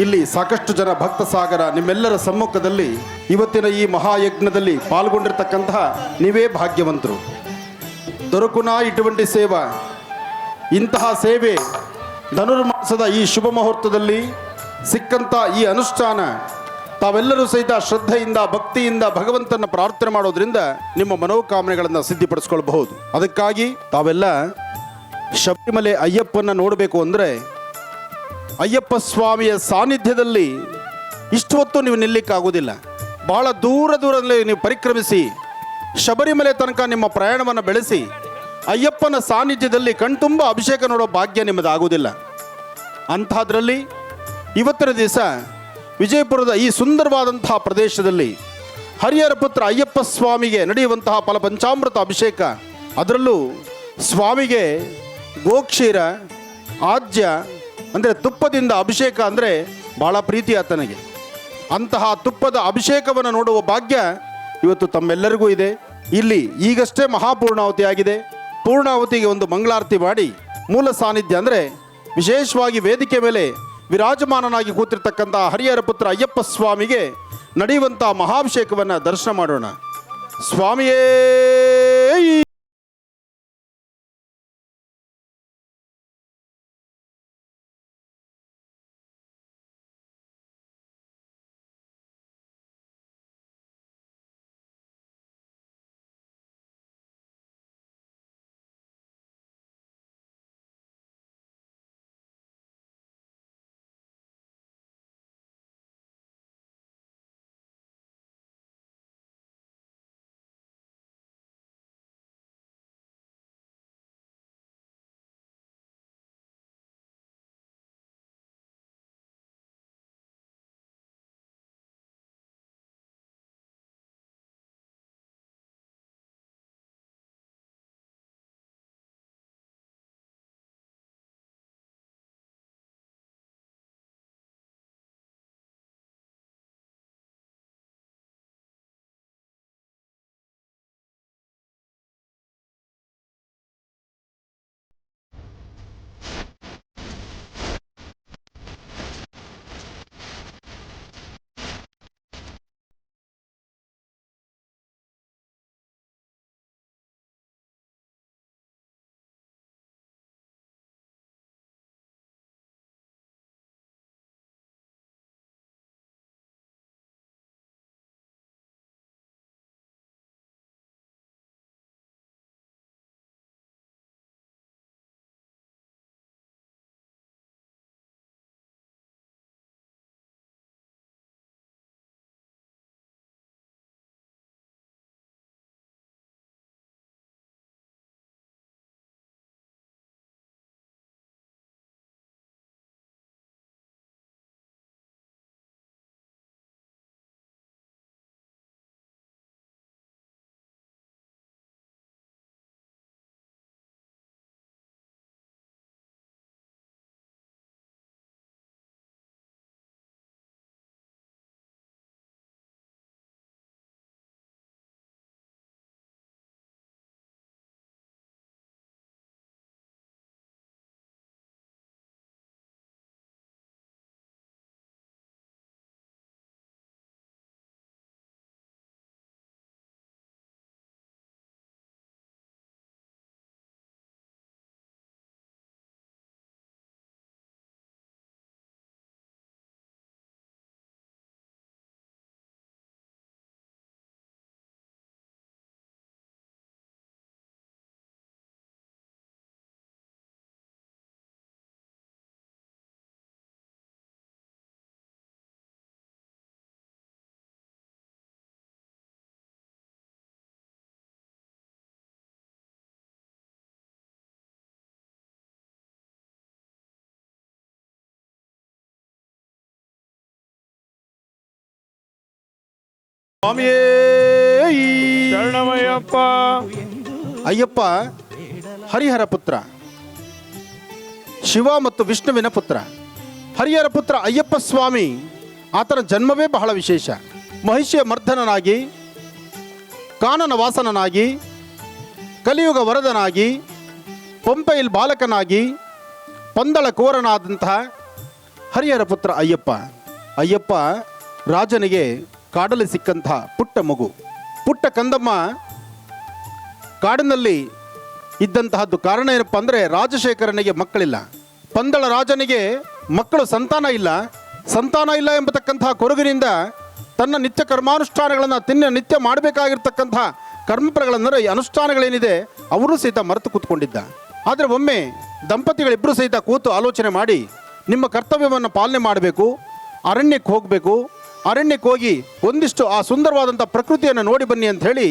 ಇಲ್ಲಿ ಸಾಕಷ್ಟು ಜನ ಭಕ್ತ ಸಾಗರ ನಿಮ್ಮೆಲ್ಲರ ಸಮ್ಮುಖದಲ್ಲಿ ಇವತ್ತಿನ ಈ ಮಹಾಯಜ್ಞದಲ್ಲಿ ಪಾಲ್ಗೊಂಡಿರ್ತಕ್ಕಂತಹ ನೀವೇ ಭಾಗ್ಯವಂತರು. ದೊರಕುನ ಇటువంటి ಸೇವ, ಇಂತಹ ಸೇವೆ ಧನುರ್ಮಾಸದ ಈ ಶುಭ ಮುಹೂರ್ತದಲ್ಲಿ ಸಿಕ್ಕಂಥ ಈ ಅನುಷ್ಠಾನ ತಾವೆಲ್ಲರೂ ಸಹಿತ ಶ್ರದ್ಧೆಯಿಂದ ಭಕ್ತಿಯಿಂದ ಭಗವಂತನ ಪ್ರಾರ್ಥನೆ ಮಾಡೋದ್ರಿಂದ ನಿಮ್ಮ ಮನೋಕಾಮನೆಗಳನ್ನು ಸಿದ್ಧಿಪಡಿಸ್ಕೊಳ್ಬಹುದು. ಅದಕ್ಕಾಗಿ ತಾವೆಲ್ಲ ಶಬರಿಮಲೆ ಅಯ್ಯಪ್ಪನ ನೋಡಬೇಕು ಅಂದರೆ ಅಯ್ಯಪ್ಪ ಸ್ವಾಮಿಯ ಸಾನ್ನಿಧ್ಯದಲ್ಲಿ ಇಷ್ಟು ಹೊತ್ತು ನೀವು ನಿಲ್ಲಕ್ಕಾಗೋದಿಲ್ಲ. ಬಹಳ ದೂರದಲ್ಲಿ ನೀವು ಪರಿಕ್ರಮಿಸಿ ಶಬರಿಮಲೆ ತನಕ ನಿಮ್ಮ ಪ್ರಯಾಣವನ್ನು ಬೆಳೆಸಿ ಅಯ್ಯಪ್ಪನ ಸಾನ್ನಿಧ್ಯದಲ್ಲಿ ಕಣ್ತುಂಬ ಅಭಿಷೇಕ ನೋಡೋ ಭಾಗ್ಯ ನಿಮ್ಮದಾಗುವುದಿಲ್ಲ. ಅಂಥದ್ರಲ್ಲಿ ಇವತ್ತಿನ ದಿವಸ ವಿಜಯಪುರದ ಈ ಸುಂದರವಾದಂತಹ ಪ್ರದೇಶದಲ್ಲಿ ಹರಿಹರ ಪುತ್ರ ಅಯ್ಯಪ್ಪ ಸ್ವಾಮಿಗೆ ನಡೆಯುವಂತಹ ಫಲಪಂಚಾಮೃತ ಅಭಿಷೇಕ, ಅದರಲ್ಲೂ ಸ್ವಾಮಿಗೆ ಗೋಕ್ಷೀರ ಆಜ್ಯ ಅಂದರೆ ತುಪ್ಪದಿಂದ ಅಭಿಷೇಕ ಅಂದರೆ ಭಾಳ ಪ್ರೀತಿ ಆತನಿಗೆ. ಅಂತಹ ತುಪ್ಪದ ಅಭಿಷೇಕವನ್ನು ನೋಡುವ ಭಾಗ್ಯ ಇವತ್ತು ತಮ್ಮೆಲ್ಲರಿಗೂ ಇದೆ. ಇಲ್ಲಿ ಈಗಷ್ಟೇ ಮಹಾಪೂರ್ಣಾವತಿ ಆಗಿದೆ. ಪೂರ್ಣಾವತಿಗೆ ಒಂದು ಮಂಗಳಾರತಿ ಮಾಡಿ ಮೂಲ ಸಾನ್ನಿಧ್ಯ ಅಂದರೆ ವಿಶೇಷವಾಗಿ ವೇದಿಕೆ ಮೇಲೆ ವಿರಾಜಮಾನನಾಗಿ ಕೂತಿರ್ತಕ್ಕಂಥ ಹರಿಹರ ಪುತ್ರ ಅಯ್ಯಪ್ಪ ಸ್ವಾಮಿಗೆ ನಡೆಯುವಂಥ ಮಹಾಭಿಷೇಕವನ್ನು ದರ್ಶನ ಮಾಡೋಣ. ಸ್ವಾಮಿಯೇ ಸ್ವಾಮಿಯೇ ಶರಣಮಯ್ಯಪ್ಪ. ಅಯ್ಯಪ್ಪ ಹರಿಹರ ಪುತ್ರ, ಶಿವ ಮತ್ತು ವಿಷ್ಣುವಿನ ಪುತ್ರ. ಹರಿಹರ ಪುತ್ರ ಅಯ್ಯಪ್ಪ ಸ್ವಾಮಿ ಆತನ ಜನ್ಮವೇ ಬಹಳ ವಿಶೇಷ. ಮಹಿಷಿಯ ಮರ್ದನನಾಗಿ, ಕಾನನ ವಾಸನನಾಗಿ, ಕಲಿಯುಗ ವರದನಾಗಿ, ಪಂಪೆಯಲ್ಲಿ ಬಾಲಕನಾಗಿ, ಪಂದಳ ಕೋರನಾದಂತಹ ಹರಿಹರ ಪುತ್ರ ಅಯ್ಯಪ್ಪ. ಅಯ್ಯಪ್ಪ ರಾಜನಿಗೆ ಕಾಡಲ್ಲಿ ಸಿಕ್ಕಂಥ ಪುಟ್ಟ ಮಗು. ಪುಟ್ಟ ಕಂದಮ್ಮ ಕಾಡಿನಲ್ಲಿ ಇದ್ದಂತಹದ್ದು ಕಾರಣ ಏನಪ್ಪ ಅಂದರೆ ರಾಜಶೇಖರನಿಗೆ ಮಕ್ಕಳಿಲ್ಲ. ಪಂದಳ ರಾಜನಿಗೆ ಮಕ್ಕಳು ಸಂತಾನ ಇಲ್ಲ ಎಂಬತಕ್ಕಂತಹ ಕೊರಗಿನಿಂದ ತನ್ನ ನಿತ್ಯ ಕರ್ಮಾನುಷ್ಠಾನಗಳನ್ನು ನಿತ್ಯ ಮಾಡಬೇಕಾಗಿರ್ತಕ್ಕಂಥ ಕರ್ಮಫಲಗಳಂದರೆ ಅನುಷ್ಠಾನಗಳೇನಿದೆ ಅವರು ಸಹಿತ ಮರೆತು ಕೂತ್ಕೊಂಡಿದ್ದ. ಆದರೆ ಒಮ್ಮೆ ದಂಪತಿಗಳಿಬ್ಬರು ಸಹಿತ ಕೂತು ಆಲೋಚನೆ ಮಾಡಿ ನಿಮ್ಮ ಕರ್ತವ್ಯವನ್ನು ಪಾಲನೆ ಮಾಡಬೇಕು, ಅರಣ್ಯಕ್ಕೆ ಹೋಗಬೇಕು, ಅರಣ್ಯಕ್ಕೆ ಹೋಗಿ ಒಂದಿಷ್ಟು ಆ ಸುಂದರವಾದಂಥ ಪ್ರಕೃತಿಯನ್ನು ನೋಡಿ ಬನ್ನಿ ಅಂತ ಹೇಳಿ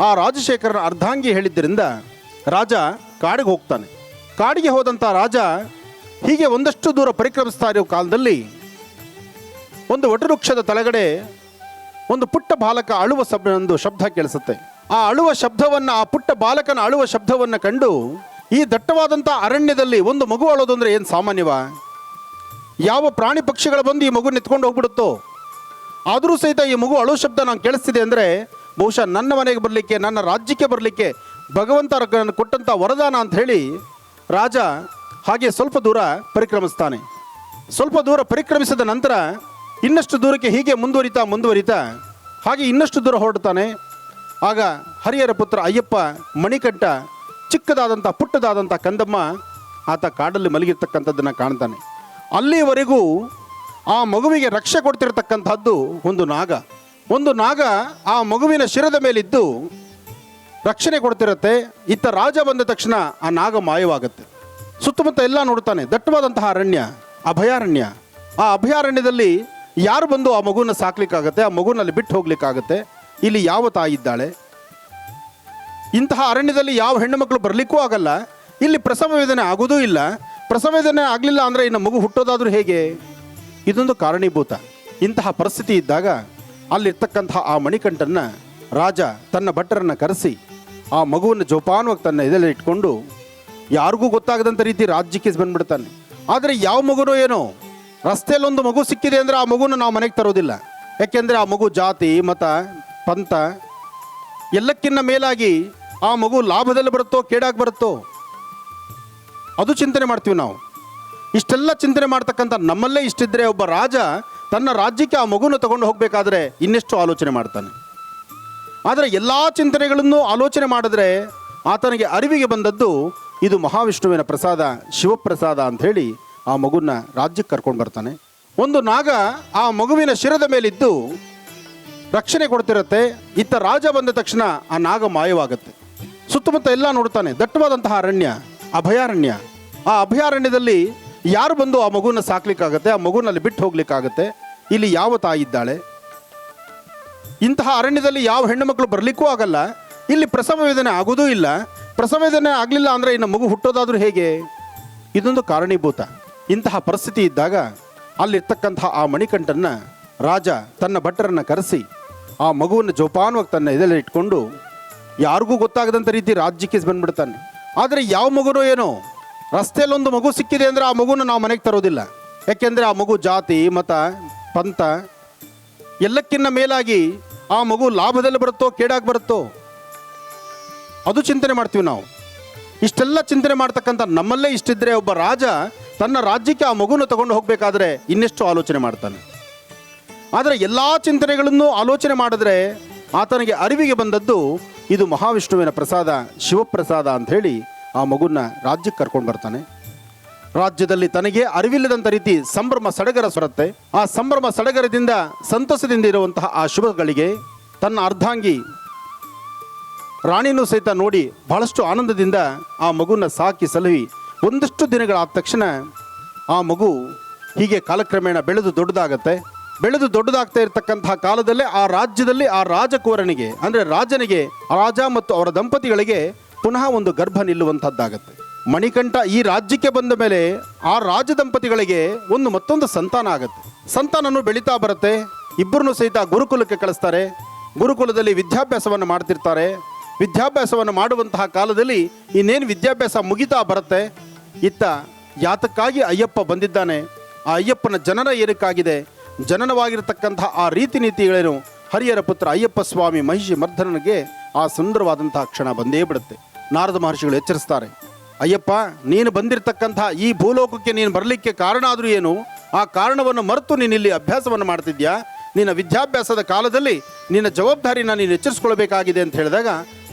ಆ ರಾಜಶೇಖರನ ಅರ್ಧಾಂಗಿ ಹೇಳಿದ್ದರಿಂದ ರಾಜ ಕಾಡಿಗೆ ಹೋಗ್ತಾನೆ. ಕಾಡಿಗೆ ಹೋದಂಥ ರಾಜ ಹೀಗೆ ಒಂದಷ್ಟು ದೂರ ಪರಿಕ್ರಮಿಸ್ತಾ ಇರೋ ಕಾಲದಲ್ಲಿ ಒಂದು ವಟವೃಕ್ಷದ ತಳಗಡೆ ಒಂದು ಪುಟ್ಟ ಬಾಲಕ ಅಳುವ ಒಂದು ಶಬ್ದ ಕೇಳಿಸುತ್ತೆ. ಆ ಅಳುವ ಶಬ್ದವನ್ನು, ಆ ಪುಟ್ಟ ಬಾಲಕನ ಅಳುವ ಶಬ್ದವನ್ನು ಕಂಡು ಈ ದಟ್ಟವಾದಂಥ ಅರಣ್ಯದಲ್ಲಿ ಒಂದು ಮಗು ಅಳೋದು ಅಂದರೆ ಏನು ಸಾಮಾನ್ಯವಾ? ಯಾವ ಪ್ರಾಣಿ ಪಕ್ಷಿಗಳು ಬಂದು ಈ ಮಗು ಎತ್ಕೊಂಡು ಹೋಗ್ಬಿಡುತ್ತೋ, ಆದರೂ ಸಹಿತ ಈ ಮಗು ಅಳೋ ಶಬ್ದ ನಾನು ಕೇಳಿಸ್ತಿದೆ ಅಂದರೆ ಬಹುಶಃ ನನ್ನ ಮನೆಗೆ ಬರಲಿಕ್ಕೆ, ನನ್ನ ರಾಜ್ಯಕ್ಕೆ ಬರಲಿಕ್ಕೆ ಭಗವಂತ ಕೊಟ್ಟಂಥ ವರದಾನ ಅಂತ ಹೇಳಿ ರಾಜ ಹಾಗೆ ಸ್ವಲ್ಪ ದೂರ ಪರಿಕ್ರಮಿಸ್ತಾನೆ. ಸ್ವಲ್ಪ ದೂರ ಪರಿಕ್ರಮಿಸಿದ ನಂತರ ಇನ್ನಷ್ಟು ದೂರಕ್ಕೆ ಹೀಗೆ ಮುಂದುವರಿತಾ ಹಾಗೆ ಇನ್ನಷ್ಟು ದೂರ ಹೊರಡ್ತಾನೆ. ಆಗ ಹರಿಹರ ಪುತ್ರ ಅಯ್ಯಪ್ಪ ಮಣಿಕಂಠ ಚಿಕ್ಕದಾದಂಥ ಪುಟ್ಟದಾದಂಥ ಕಂದಮ್ಮ ಆತ ಕಾಡಲ್ಲಿ ಮಲಗಿರ್ತಕ್ಕಂಥದ್ದನ್ನು ಕಾಣ್ತಾನೆ. ಅಲ್ಲಿವರೆಗೂ ಆ ಮಗುವಿಗೆ ರಕ್ಷೆ ಕೊಡ್ತಿರ್ತಕ್ಕಂಥದ್ದು ಒಂದು ನಾಗ ಆ ಮಗುವಿನ ಶಿರದ ಮೇಲಿದ್ದು ರಕ್ಷಣೆ ಕೊಡ್ತಿರುತ್ತೆ. ಇತ್ತ ರಾಜ ಬಂದ ತಕ್ಷಣ ಆ ನಾಗ ಮಾಯವಾಗುತ್ತೆ. ಸುತ್ತಮುತ್ತ ಎಲ್ಲ ನೋಡ್ತಾನೆ. ದಟ್ಟವಾದಂತಹ ಅರಣ್ಯ, ಅಭಯಾರಣ್ಯ. ಆ ಅಭಯಾರಣ್ಯದಲ್ಲಿ ಯಾರು ಬಂದು ಆ ಮಗುನ ಸಾಕ್ಲಿಕ್ಕಾಗತ್ತೆ? ಆ ಮಗುನಲ್ಲಿ ಬಿಟ್ಟು ಹೋಗ್ಲಿಕ್ಕಾಗತ್ತೆ? ಇಲ್ಲಿ ಯಾವ ತಾಯಿ ಇದ್ದಾಳೆ? ಇಂತಹ ಅರಣ್ಯದಲ್ಲಿ ಯಾವ ಹೆಣ್ಣು ಮಕ್ಕಳು ಬರಲಿಕ್ಕೂ ಆಗಲ್ಲ. ಇಲ್ಲಿ ಪ್ರಸವ ವೇದನೆ ಆಗೋದೂ ಇಲ್ಲ. ಪ್ರಸವ ವೇದನೆ ಆಗಲಿಲ್ಲ ಅಂದರೆ ಇನ್ನು ಮಗು ಹುಟ್ಟೋದಾದರೂ ಹೇಗೆ? ಇದೊಂದು ಕಾರಣೀಭೂತ. ಇಂತಹ ಪರಿಸ್ಥಿತಿ ಇದ್ದಾಗ ಅಲ್ಲಿರ್ತಕ್ಕಂತಹ ಆ ಮಣಿಕಂಠನ ರಾಜ ತನ್ನ ಭಟ್ಟರನ್ನು ಕರೆಸಿ ಆ ಮಗುವನ್ನು ಜೋಪಾನವಾಗಿ ತನ್ನ ಇದೆಲ್ಲ ಇಟ್ಕೊಂಡು ಯಾರಿಗೂ ಗೊತ್ತಾಗದಂಥ ರೀತಿ ರಾಜ್ಯಕ್ಕೆ ಬಂದ್ಬಿಡ್ತಾನೆ. ಆದರೆ ಯಾವ ಮಗುನೋ ಏನೋ ರಸ್ತೆಯಲ್ಲೊಂದು ಮಗು ಸಿಕ್ಕಿದೆ ಅಂದರೆ ಆ ಮಗುನ ನಾವು ಮನೆಗೆ ತರೋದಿಲ್ಲ. ಯಾಕೆಂದರೆ ಆ ಮಗು ಜಾತಿ, ಮತ, ಪಂಥ ಎಲ್ಲಕ್ಕಿಂತ ಮೇಲಾಗಿ ಆ ಮಗು ಲಾಭದಲ್ಲಿ ಬರುತ್ತೋ ಕೇಡಾಗಿ ಬರುತ್ತೋ ಅದು ಚಿಂತನೆ ಮಾಡ್ತೀವಿ ನಾವು. ಇಷ್ಟೆಲ್ಲ ಚಿಂತನೆ ಮಾಡ್ತಕ್ಕಂಥ ನಮ್ಮಲ್ಲೇ ಇಷ್ಟಿದ್ರೆ ಒಬ್ಬ ರಾಜ ತನ್ನ ರಾಜ್ಯಕ್ಕೆ ಆ ಮಗುನ ತಗೊಂಡು ಹೋಗಬೇಕಾದ್ರೆ ಇನ್ನೆಷ್ಟು ಆಲೋಚನೆ ಮಾಡ್ತಾನೆ. ಆದರೆ ಎಲ್ಲ ಚಿಂತನೆಗಳನ್ನು ಆಲೋಚನೆ ಮಾಡಿದ್ರೆ ಆತನಿಗೆ ಅರಿವಿಗೆ ಬಂದದ್ದು ಇದು ಮಹಾವಿಷ್ಣುವಿನ ಪ್ರಸಾದ, ಶಿವಪ್ರಸಾದ ಅಂಥೇಳಿ ಆ ಮಗುನ ರಾಜ್ಯಕ್ಕೆ ಕರ್ಕೊಂಡು ಬರ್ತಾನೆ. ಒಂದು ನಾಗ ಆ ಮಗುವಿನ ಶಿರದ ಮೇಲಿದ್ದು ರಕ್ಷಣೆ ಕೊಡ್ತಿರುತ್ತೆ. ಇತ್ತ ರಾಜ ಬಂದ ತಕ್ಷಣ ಆ ನಾಗ ಮಾಯವಾಗುತ್ತೆ. ಸುತ್ತಮುತ್ತ ಎಲ್ಲ ನೋಡ್ತಾನೆ. ದಟ್ಟವಾದಂತಹ ಅರಣ್ಯ, ಅಭಯಾರಣ್ಯ. ಆ ಅಭಯಾರಣ್ಯದಲ್ಲಿ ಯಾರು ಬಂದು ಆ ಮಗುನ ಸಾಕ್ಲಿಕ್ಕಾಗತ್ತೆ? ಆ ಮಗುನಲ್ಲಿ ಬಿಟ್ಟು ಹೋಗ್ಲಿಕ್ಕಾಗತ್ತೆ? ಇಲ್ಲಿ ಯಾವ ತಾಯಿ ಇದ್ದಾಳೆ? ಇಂತಹ ಅರಣ್ಯದಲ್ಲಿ ಯಾವ ಹೆಣ್ಣು ಮಕ್ಕಳು ಬರಲಿಕ್ಕೂ ಆಗಲ್ಲ. ಇಲ್ಲಿ ಪ್ರಸವ ವೇದನೆ ಆಗೋದೂ ಇಲ್ಲ. ಪ್ರಸವ ವೇದನೆ ಆಗಲಿಲ್ಲ ಅಂದರೆ ಇನ್ನು ಮಗು ಹುಟ್ಟೋದಾದರೂ ಹೇಗೆ? ಇದೊಂದು ಕಾರಣೀಭೂತ. ಇಂತಹ ಪರಿಸ್ಥಿತಿ ಇದ್ದಾಗ ಅಲ್ಲಿರ್ತಕ್ಕಂತಹ ಆ ಮಣಿಕಂಠನ ರಾಜ ತನ್ನ ಭಟ್ಟರನ್ನು ಕರೆಸಿ ಆ ಮಗುವನ್ನು ಜೋಪಾನವಾಗಿ ತನ್ನ ಇದೆಲ್ಲ ಇಟ್ಕೊಂಡು ಯಾರಿಗೂ ಗೊತ್ತಾಗದಂಥ ರೀತಿ ರಾಜ್ಯಕ್ಕೆ ಬಂದ್ಬಿಡ್ತಾನೆ. ಆದರೆ ಯಾವ ಮಗುನೋ ಏನೋ ರಸ್ತೆಯಲ್ಲೊಂದು ಮಗು ಸಿಕ್ಕಿದೆ ಅಂದರೆ ಆ ಮಗುನ ನಾವು ಮನೆಗೆ ತರೋದಿಲ್ಲ. ಯಾಕೆಂದರೆ ಆ ಮಗು ಜಾತಿ, ಮತ, ಪಂಥ ಎಲ್ಲಕ್ಕಿಂತ ಮೇಲಾಗಿ ಆ ಮಗು ಲಾಭದಲ್ಲಿ ಬರುತ್ತೋ ಕೇಡಾಗಿ ಬರುತ್ತೋ ಅದು ಚಿಂತನೆ ಮಾಡ್ತೀವಿ ನಾವು. ಇಷ್ಟೆಲ್ಲ ಚಿಂತನೆ ಮಾಡ್ತಕ್ಕಂಥ ನಮ್ಮಲ್ಲೇ ಇಷ್ಟಿದ್ರೆ ಒಬ್ಬ ರಾಜ ತನ್ನ ರಾಜ್ಯಕ್ಕೆ ಆ ಮಗುನ ತಗೊಂಡು ಹೋಗಬೇಕಾದ್ರೆ ಇನ್ನೆಷ್ಟು ಆಲೋಚನೆ ಮಾಡ್ತಾನೆ. ಆದರೆ ಎಲ್ಲ ಚಿಂತನೆಗಳನ್ನು ಆಲೋಚನೆ ಮಾಡಿದ್ರೆ ಆತನಿಗೆ ಅರಿವಿಗೆ ಬಂದದ್ದು ಇದು ಮಹಾವಿಷ್ಣುವಿನ ಪ್ರಸಾದ, ಶಿವಪ್ರಸಾದ ಅಂಥೇಳಿ ಆ ಮಗುನ ರಾಜ್ಯಕ್ಕೆ ಕರ್ಕೊಂಡು ಬರ್ತಾನೆ. ರಾಜ್ಯದಲ್ಲಿ ತನಗೆ ಅರಿವಿಲ್ಲದಂಥ ರೀತಿ ಸಂಭ್ರಮ ಸಡಗರ ಸೊರತ್ತೆ. ಆ ಸಂಭ್ರಮ ಸಡಗರದಿಂದ ಸಂತಸದಿಂದ ಇರುವಂತಹ ಆ ಶುಭಗಳಿಗೆ ತನ್ನ ಅರ್ಧಾಂಗಿ ರಾಣಿನೂ ಸಹಿತ ನೋಡಿ ಬಹಳಷ್ಟು ಆನಂದದಿಂದ ಆ ಮಗುನ ಸಾಕಿ ಸಲಹಿ ಒಂದಷ್ಟು ದಿನಗಳಾದ ತಕ್ಷಣ ಆ ಮಗು ಹೀಗೆ ಕಾಲಕ್ರಮೇಣ ಬೆಳೆದು ದೊಡ್ಡದಾಗತ್ತೆ. ಬೆಳೆದು ದೊಡ್ಡದಾಗ್ತಾ ಇರತಕ್ಕಂತಹ ಕಾಲದಲ್ಲೇ ಆ ರಾಜ್ಯದಲ್ಲಿ ಆ ರಾಜಕುವರನಿಗೆ ಅಂದರೆ ರಾಜನಿಗೆ, ರಾಜ ಮತ್ತು ಅವರ ದಂಪತಿಗಳಿಗೆ ಪುನಃ ಒಂದು ಗರ್ಭ ನಿಲ್ಲುವಂಥದ್ದಾಗತ್ತೆ. ಮಣಿಕಂಠ ಈ ರಾಜ್ಯಕ್ಕೆ ಬಂದ ಮೇಲೆ ಆ ರಾಜ ದಂಪತಿಗಳಿಗೆ ಮತ್ತೊಂದು ಸಂತಾನ ಆಗುತ್ತೆ. ಸಂತಾನನು ಬೆಳೀತಾ ಬರುತ್ತೆ. ಇಬ್ಬರನ್ನು ಸಹಿತ ಗುರುಕುಲಕ್ಕೆ ಕಳಿಸ್ತಾರೆ. ಗುರುಕುಲದಲ್ಲಿ ವಿದ್ಯಾಭ್ಯಾಸವನ್ನು ಮಾಡ್ತಿರ್ತಾರೆ. ವಿದ್ಯಾಭ್ಯಾಸವನ್ನು ಮಾಡುವಂತಹ ಕಾಲದಲ್ಲಿ ಇನ್ನೇನು ವಿದ್ಯಾಭ್ಯಾಸ ಮುಗಿತಾ ಬರುತ್ತೆ. ಇತ್ತ ಯಾತಕ್ಕಾಗಿ ಅಯ್ಯಪ್ಪ ಬಂದಿದ್ದಾನೆ, ಆ ಅಯ್ಯಪ್ಪನ ಜನನ ಏನಕ್ಕಾಗಿದೆ, ಜನನವಾಗಿರತಕ್ಕಂತಹ ಆ ರೀತಿ ನೀತಿಗಳೇನು, ಹರಿಹರ ಪುತ್ರ ಅಯ್ಯಪ್ಪ ಸ್ವಾಮಿ ಮಹಿಷಿ ಮರ್ಧನನಿಗೆ ಆ ಸುಂದರವಾದಂತಹ ಕ್ಷಣ ಬಂದೇ ಬಿಡುತ್ತೆ. ನಾರದ ಮಹರ್ಷಿಗಳು ಎಚ್ಚರಿಸ್ತಾರೆ, ಅಯ್ಯಪ್ಪ ನೀನು ಬಂದಿರತಕ್ಕಂಥ ಈ ಭೂಲೋಕಕ್ಕೆ ನೀನು ಬರಲಿಕ್ಕೆ ಕಾರಣ ಆದರೂ ಏನು, ಆ ಕಾರಣವನ್ನು ಮರೆತು ನೀನಿಲ್ಲಿ ಅಭ್ಯಾಸವನ್ನು ಮಾಡ್ತಿದ್ಯಾ. ನಿನ್ನ ವಿದ್ಯಾಭ್ಯಾಸದ ಕಾಲದಲ್ಲಿ ನಿನ್ನ ಜವಾಬ್ದಾರಿನ ನೀನು ಎಚ್ಚರಿಸ್ಕೊಳ್ಬೇಕಾಗಿದೆ ಅಂತ ಹೇಳಿದಾಗ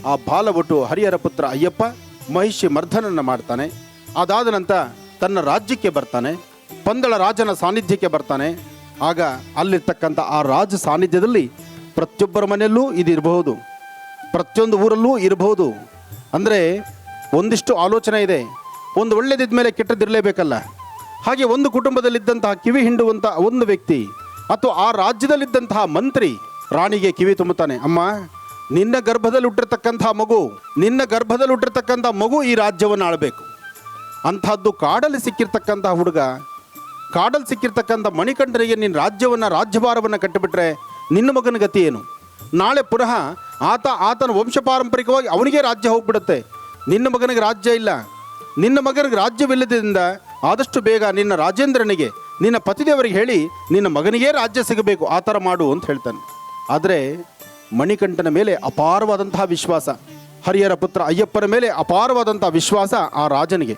ಆ ಬಾಲಭಟು ಹರಿಹರ ಪುತ್ರ ಅಯ್ಯಪ್ಪ ಮಹಿಷಿ ಮರ್ದನನ್ನು ಮಾಡ್ತಾನೆ. ಅದಾದ ನಂತರ ತನ್ನ ರಾಜ್ಯಕ್ಕೆ ಬರ್ತಾನೆ, ಪಂದಳ ರಾಜನ ಸಾನ್ನಿಧ್ಯಕ್ಕೆ ಬರ್ತಾನೆ. ಆಗ ಅಲ್ಲಿರ್ತಕ್ಕಂಥ ಆ ರಾಜ ಸಾನ್ನಿಧ್ಯದಲ್ಲಿ ಪ್ರತಿಯೊಬ್ಬರ ಮನೆಯಲ್ಲೂ ಇದು ಇರಬಹುದು, ಪ್ರತಿಯೊಂದು ಊರಲ್ಲೂ ಇರಬಹುದು. ಅಂದರೆ ಒಂದಿಷ್ಟು ಆಲೋಚನೆ ಇದೆ, ಒಂದು ಒಳ್ಳೆದಿದ್ದ ಮೇಲೆ ಕೆಟ್ಟದಿರಲೇಬೇಕಲ್ಲ. ಹಾಗೆ ಒಂದು ಕುಟುಂಬದಲ್ಲಿದ್ದಂತಹ ಕಿವಿ ಹಿಂಡುವಂಥ ಒಂದು ವ್ಯಕ್ತಿ ಅಥವಾ ಆ ರಾಜ್ಯದಲ್ಲಿದ್ದಂತಹ ಮಂತ್ರಿ ರಾಣಿಗೆ ಕಿವಿ ತುಂಬುತ್ತಾನೆ, ಅಮ್ಮ ನಿನ್ನ ಗರ್ಭದಲ್ಲಿ ಹುಟ್ಟಿರ್ತಕ್ಕಂಥ ಮಗು ಈ ರಾಜ್ಯವನ್ನು ಆಳಬೇಕು. ಅಂಥದ್ದು ಕಾಡಲ್ಲಿ ಸಿಕ್ಕಿರ್ತಕ್ಕಂಥ ಹುಡುಗ, ಕಾಡಲ್ಲಿ ಸಿಕ್ಕಿರ್ತಕ್ಕಂಥ ಮಣಿಕಂಠನಿಗೆ ನಿನ್ನ ರಾಜ್ಯಭಾರವನ್ನು ಕಟ್ಟಿಬಿಟ್ರೆ ನಿನ್ನ ಮಗನ ಗತಿ ಏನು? ನಾಳೆ ಪುನಃ ಆತನ ವಂಶಪಾರಂಪರಿಕವಾಗಿ ಅವನಿಗೆ ರಾಜ್ಯ ಹೋಗ್ಬಿಡುತ್ತೆ. ನಿನ್ನ ಮಗನಿಗೆ ರಾಜ್ಯ ಇಲ್ಲ. ನಿನ್ನ ಮಗನಿಗೆ ರಾಜ್ಯವಿಲ್ಲದಿಂದ ಆದಷ್ಟು ಬೇಗ ನಿನ್ನ ರಾಜೇಂದ್ರನಿಗೆ, ನಿನ್ನ ಪತಿದೇವರಿಗೆ ಹೇಳಿ ನಿನ್ನ ಮಗನಿಗೇ ರಾಜ್ಯ ಸಿಗಬೇಕು, ಆ ಥರ ಮಾಡು ಅಂತ ಹೇಳ್ತಾನೆ. ಆದರೆ ಮಣಿಕಂಠನ ಮೇಲೆ ಅಪಾರವಾದಂತಹ ವಿಶ್ವಾಸ, ಹರಿಹರ ಪುತ್ರ ಅಯ್ಯಪ್ಪನ ಮೇಲೆ ಅಪಾರವಾದಂತಹ ವಿಶ್ವಾಸ ಆ ರಾಜನಿಗೆ.